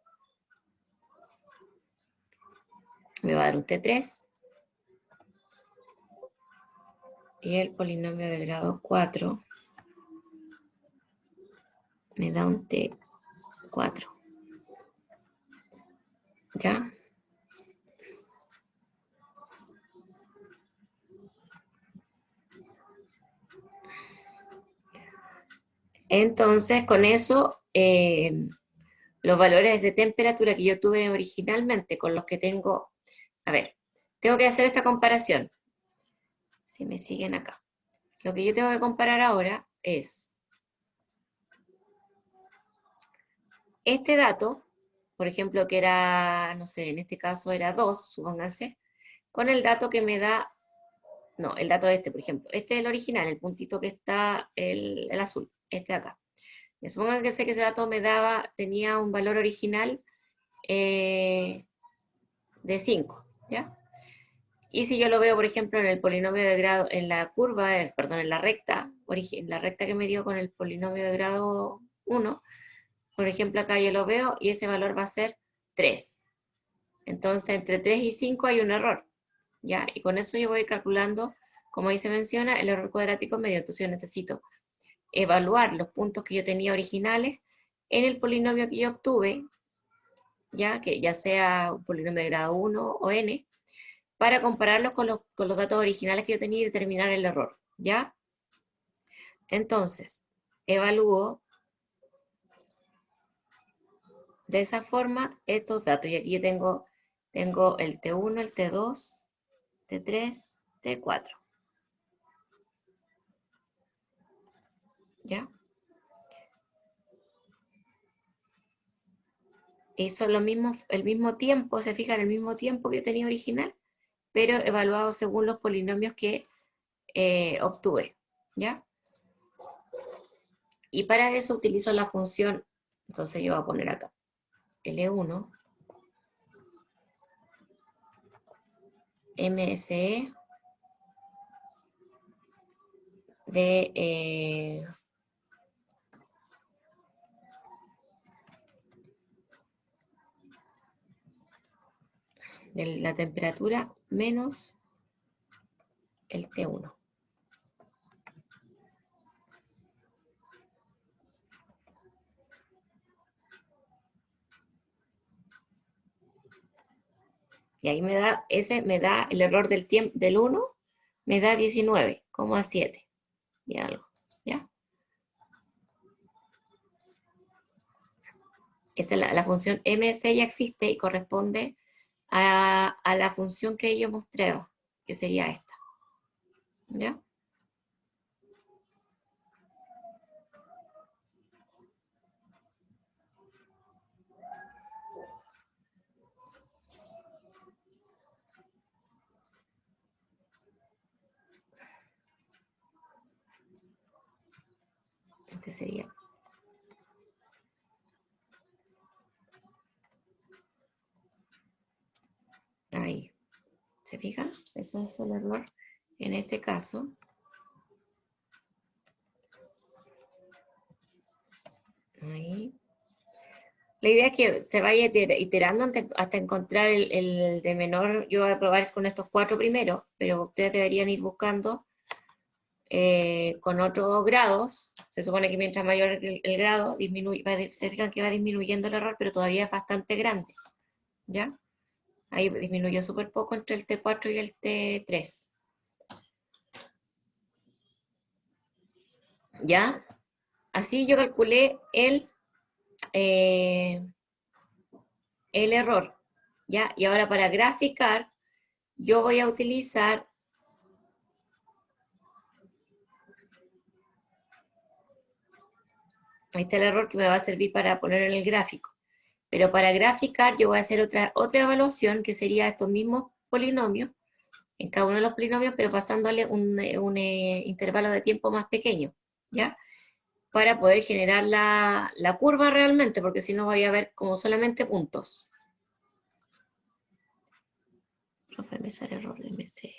me va a dar un T3. Y el polinomio de grado 4 me da un T4. ¿Ya? Entonces, con eso, los valores de temperatura que yo tuve originalmente con los que tengo, a ver, tengo que hacer esta comparación. Si me siguen acá. Lo que yo tengo que comparar ahora es este dato, por ejemplo, que era, no sé, en este caso era 2, supónganse, con el dato que me da, no, el dato de este, por ejemplo. Este es el original, el puntito que está, el azul, este de acá. Y supongan que sé que ese dato me daba, tenía un valor original de 5, ¿ya? Y si yo lo veo, por ejemplo, en el polinomio de grado, en la curva, perdón, en la recta que me dio con el polinomio de grado 1, por ejemplo, acá yo lo veo y ese valor va a ser 3. Entonces, entre 3 y 5 hay un error, ¿ya? Y con eso yo voy calculando, como ahí se menciona, el error cuadrático medio. Entonces yo necesito evaluar los puntos que yo tenía originales en el polinomio que yo obtuve, ¿ya? Que ya sea un polinomio de grado 1 o n, para compararlos con los datos originales que yo tenía y determinar el error, ¿ya? Entonces, evalúo de esa forma estos datos. Y aquí yo tengo el T1, el T2, T3, T4. ¿Ya? Y son los mismos, el mismo tiempo, se fijan, el mismo tiempo que yo tenía original, pero evaluado según los polinomios que obtuve. ¿Ya? Y para eso utilizo la función, entonces yo voy a poner acá, L1, MSE, de la temperatura menos el T1. Y ahí me da, ese me da el error del tiempo del 1, me da 19,7 y algo, ¿ya? Esa es la función ms ya existe y corresponde a la función que yo mostré, que sería esta, ¿ya? Este sería. Ahí. ¿Se fijan? Ese es el error en este caso. Ahí. La idea es que se vaya iterando hasta encontrar el de menor. Yo voy a probar con estos 4 primeros, pero ustedes deberían ir buscando con otros grados. Se supone que mientras mayor el grado, se fijan que va disminuyendo el error, pero todavía es bastante grande. ¿Ya? Ahí disminuyó súper poco entre el T4 y el T3. ¿Ya? Así yo calculé el error. ¿Ya? Y ahora para graficar, yo voy a utilizar ahí está el error que me va a servir para poner en el gráfico. Pero para graficar yo voy a hacer otra evaluación que sería estos mismos polinomios, en cada uno de los polinomios, pero pasándole un intervalo de tiempo más pequeño, ¿ya? Para poder generar la curva realmente, porque si no voy a ver como solamente puntos. Profe, me sale error de MC.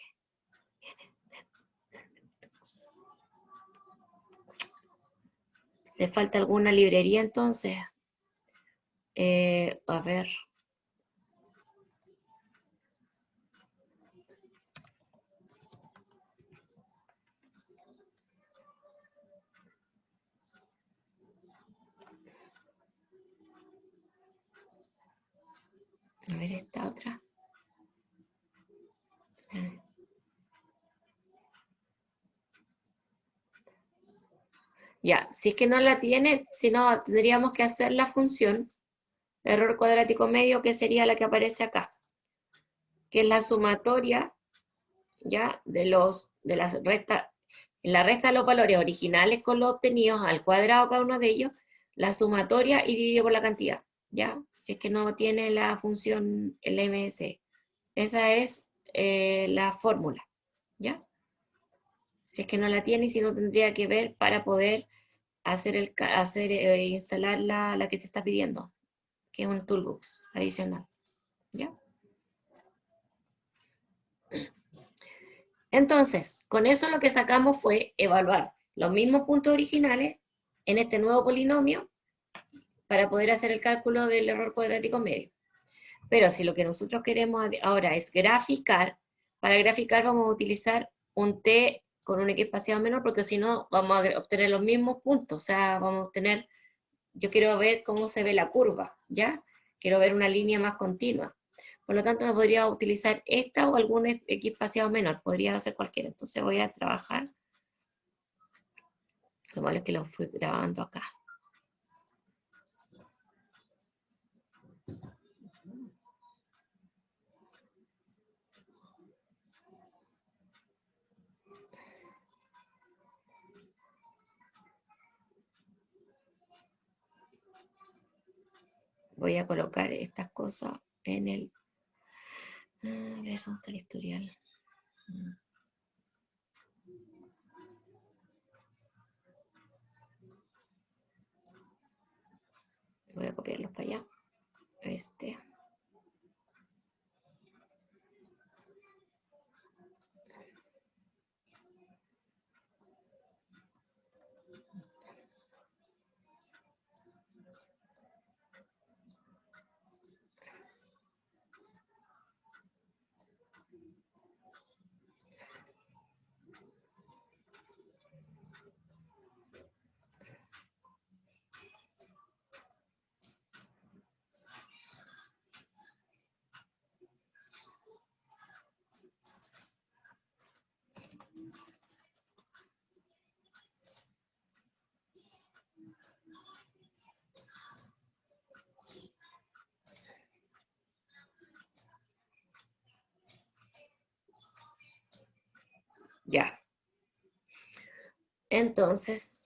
¿Le falta alguna librería entonces? A ver. A ver esta otra. Ya, si es que no la tiene, si no, tendríamos que hacer la función error cuadrático medio, que sería la que aparece acá, que es la sumatoria, ya, de las restas, en la resta de los valores originales con los obtenidos al cuadrado cada uno de ellos, la sumatoria y dividido por la cantidad, ya, si es que no tiene la función el MS. Esa es la fórmula, ya. Si es que no la tiene, y si no, tendría que ver para poder instalar la que te está pidiendo, que es un toolbox adicional, ¿ya? Entonces, con eso lo que sacamos fue evaluar los mismos puntos originales en este nuevo polinomio para poder hacer el cálculo del error cuadrático medio. Pero si lo que nosotros queremos ahora es graficar, para graficar vamos a utilizar un t con un x espaciado menor, porque si no vamos a obtener los mismos puntos, o sea, vamos a obtener, yo quiero ver cómo se ve la curva, ¿ya? Quiero ver una línea más continua. Por lo tanto, me podría utilizar esta o algún x espaciado menor, podría hacer cualquiera. Entonces voy a trabajar Lo malo es que lo fui grabando acá. Voy a colocar estas cosas en el... A ver, ¿dónde está el historial? Voy a copiarlos para allá. Ya. Entonces,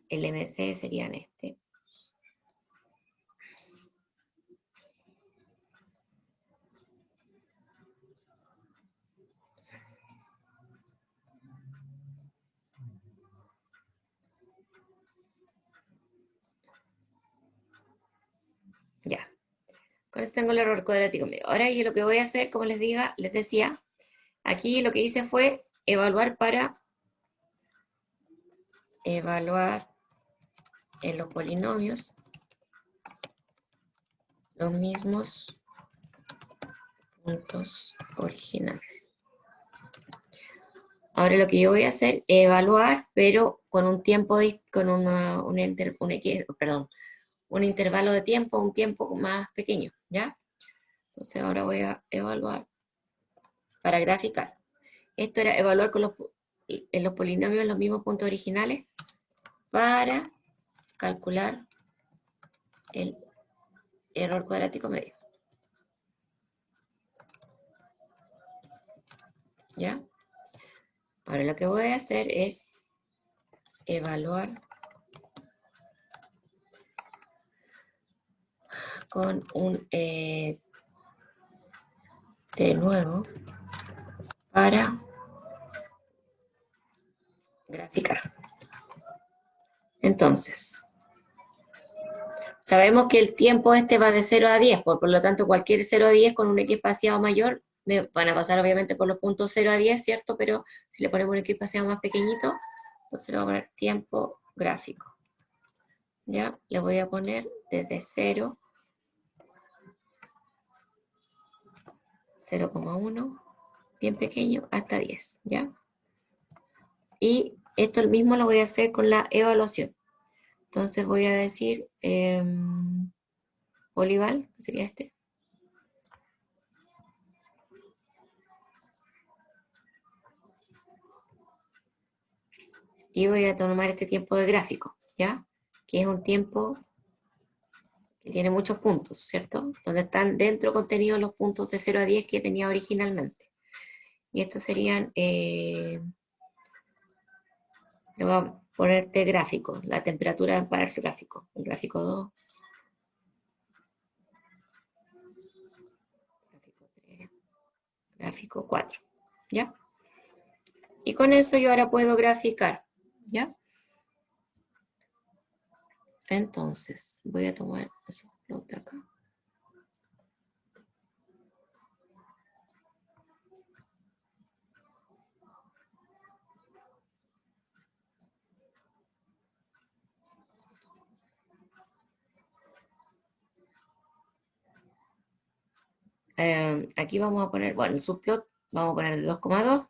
el MC serían este. Ya. Con eso tengo el error cuadrático medio. Ahora yo lo que voy a hacer, como les decía, aquí lo que hice fue evaluar en los polinomios los mismos puntos originales. Ahora lo que yo voy a hacer es evaluar, pero con un tiempo, con un intervalo de tiempo, un tiempo más pequeño, ¿ya? Entonces ahora voy a evaluar para graficar. Esto era evaluar en los polinomios los mismos puntos originales para calcular el error cuadrático medio. ¿Ya? Ahora lo que voy a hacer es evaluar con un de nuevo para graficar. Entonces, sabemos que el tiempo va de 0 a 10, por lo tanto cualquier 0 a 10 con un X espaciado mayor van a pasar obviamente por los puntos 0 a 10, ¿cierto? Pero si le ponemos un X espaciado más pequeñito, entonces le voy a poner tiempo gráfico. ¿Ya? Le voy a poner desde 0, 0,1, bien pequeño, hasta 10, ¿ya? Y esto mismo lo voy a hacer con la evaluación. Entonces voy a decir Olival, que sería este. Y voy a tomar este tiempo de gráfico, ¿ya? Que es un tiempo que tiene muchos puntos, ¿cierto? Donde están dentro contenidos los puntos de 0 a 10 que tenía originalmente. Y estos serían, le voy a ponerte gráfico, la temperatura para el gráfico. El gráfico 2. Gráfico 3. Gráfico 4, ¿ya? Y con eso yo ahora puedo graficar, ¿ya? Entonces, voy a tomar esos plots de acá. Aquí vamos a poner, bueno, el subplot vamos a poner de 2,2,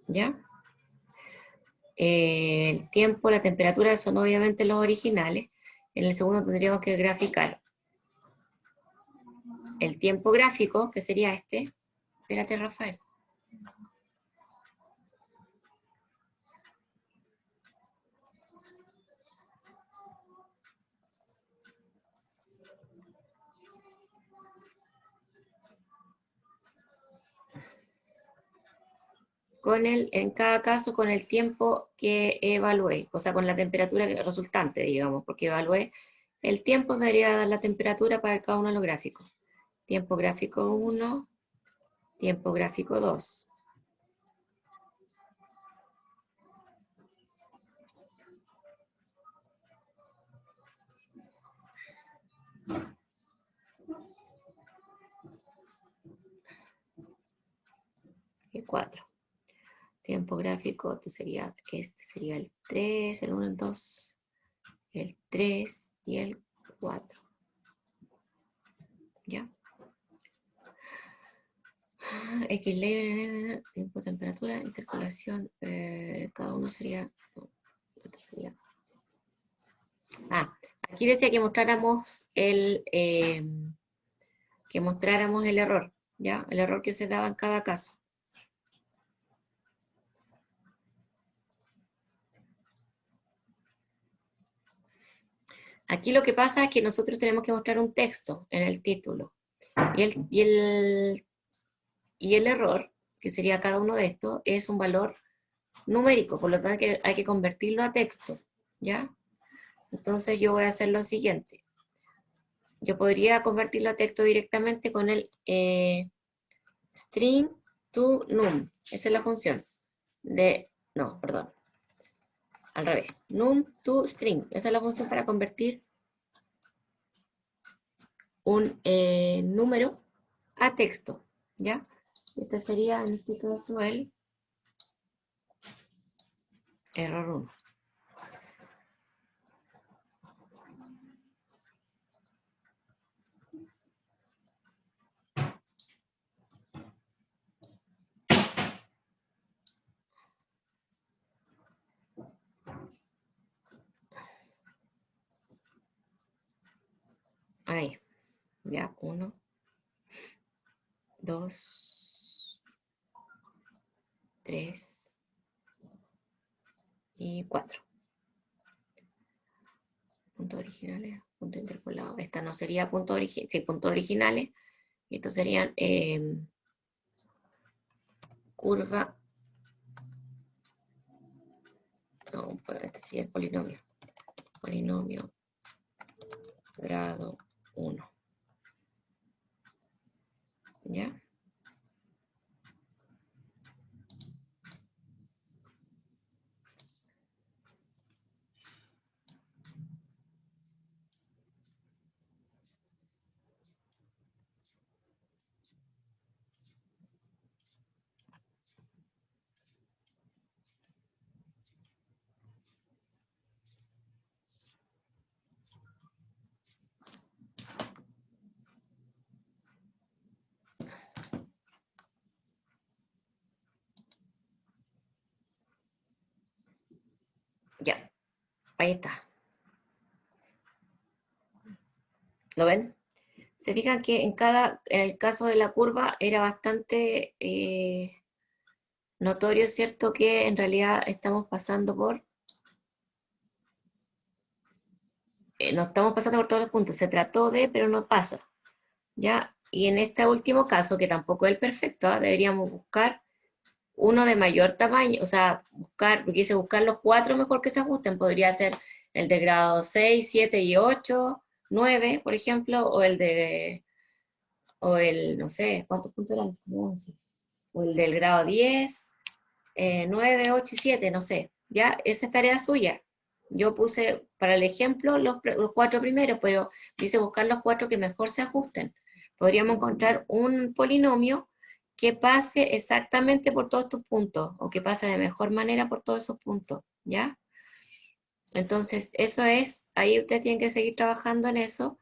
¿ya? El tiempo, la temperatura son obviamente los originales. En el segundo tendríamos que graficar el tiempo gráfico, que sería este. Espérate, Rafael. en cada caso con el tiempo que evalué, o sea, con la temperatura resultante, digamos, porque evalué el tiempo, me debería dar la temperatura para cada uno de los gráficos. Tiempo gráfico 1, tiempo gráfico 2. Y 4. Tiempo gráfico, este sería el 3, el 1, el 2, el 3 y el 4. ¿Ya? X, tiempo, temperatura, interpolación, cada uno sería... no, este sería... Aquí decía que mostráramos el error, ¿ya? El error que se daba en cada caso. Aquí lo que pasa es que nosotros tenemos que mostrar un texto en el título. Y el error, que sería cada uno de estos, es un valor numérico, por lo tanto hay que convertirlo a texto, ¿ya? Entonces yo voy a hacer lo siguiente. Yo podría convertirlo a texto directamente con el string to num. Esa es la función. No, perdón. Al revés. Num to string. Esa es la función para convertir un número a texto, ¿ya? Este sería, en este caso, el error 1. Ahí, ya, 1, 2, 3 y 4. Puntos originales, punto interpolado. Esta no sería punto original, sí, puntos originales. Y estos serían curva. No, este sería el polinomio. Polinomio grado 1. ¿Ya? Ya, ahí está. ¿Lo ven? Se fijan que en el caso de la curva era bastante notorio, ¿cierto? Que en realidad estamos pasando por... no estamos pasando por todos los puntos. Se trató de, pero no pasa. ¿Ya? Y en este último caso, que tampoco es el perfecto, deberíamos buscar uno de mayor tamaño, o sea, porque dice buscar los 4 mejor que se ajusten, podría ser el de grado 6, 7 y 8, 9, por ejemplo, no sé, ¿cuántos puntos eran? Como 11. O el del grado 10, 9, 8 y 7, no sé, ya, esa es tarea suya. Yo puse para el ejemplo los 4 primeros, pero dice buscar los 4 que mejor se ajusten. Podríamos encontrar un polinomio que pase exactamente por todos estos puntos, o que pase de mejor manera por todos esos puntos, ¿ya? Entonces, eso es, ahí ustedes tienen que seguir trabajando en eso,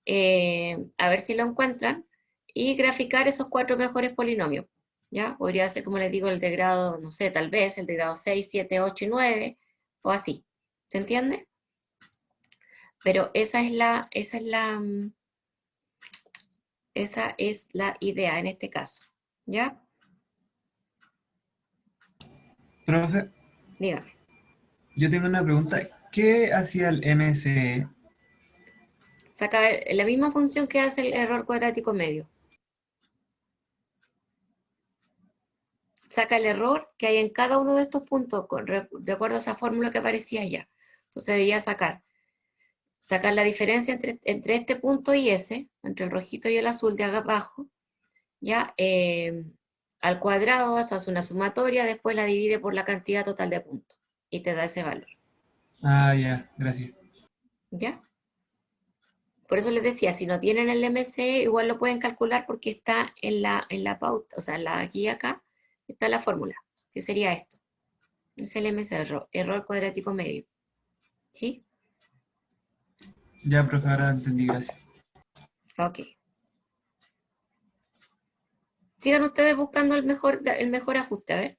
a ver si lo encuentran, y graficar esos 4 mejores polinomios, ¿ya? Podría ser, como les digo, el de grado, no sé, tal vez, el de grado 6, 7, 8 y 9, o así, ¿se entiende? Pero esa es la idea en este caso, ¿ya? Profe, Dígame. yo tengo una pregunta. ¿Qué hacía el MSE? Saca la misma función que hace el error cuadrático medio. saca el error que hay en cada uno de estos puntos, de acuerdo a esa fórmula que aparecía allá. Entonces debía sacar la diferencia entre este punto y ese, entre el rojito y el azul de abajo, ya, al cuadrado, eso hace una sumatoria, después la divide por la cantidad total de puntos, y te da ese valor, Ah, ya, gracias. ¿ya? Por eso les decía, si no tienen el MCE, igual lo pueden calcular porque está en la pauta, o sea, aquí acá, está la fórmula, que sería esto. Es el MCE, error cuadrático medio, ¿sí? Ya, profe, ahora entendí, gracias. Ok. Sigan ustedes buscando el mejor ajuste, a ver,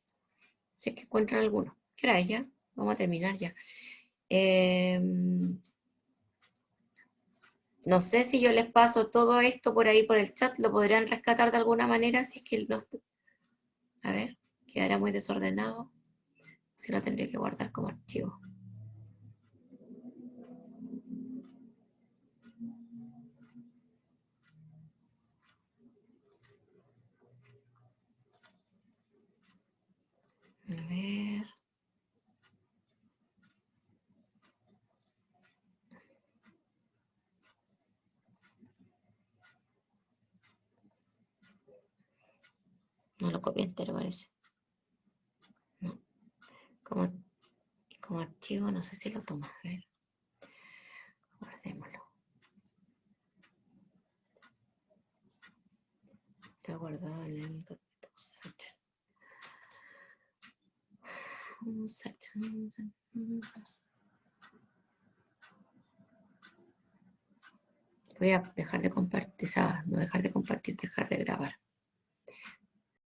si es que encuentran alguno. ¿Qué hora es ya? Vamos a terminar ya. No sé si yo les paso todo esto por ahí por el chat, lo podrían rescatar de alguna manera, si es que no... A ver, quedará muy desordenado. Si no, tendría que guardar como archivo. A ver... No lo copié entero, parece. No. Como archivo, no sé si lo toma. A ver. Guardémoslo. Está guardado en la carpeta. Voy a dejar de compartir, no dejar de compartir, dejar de grabar.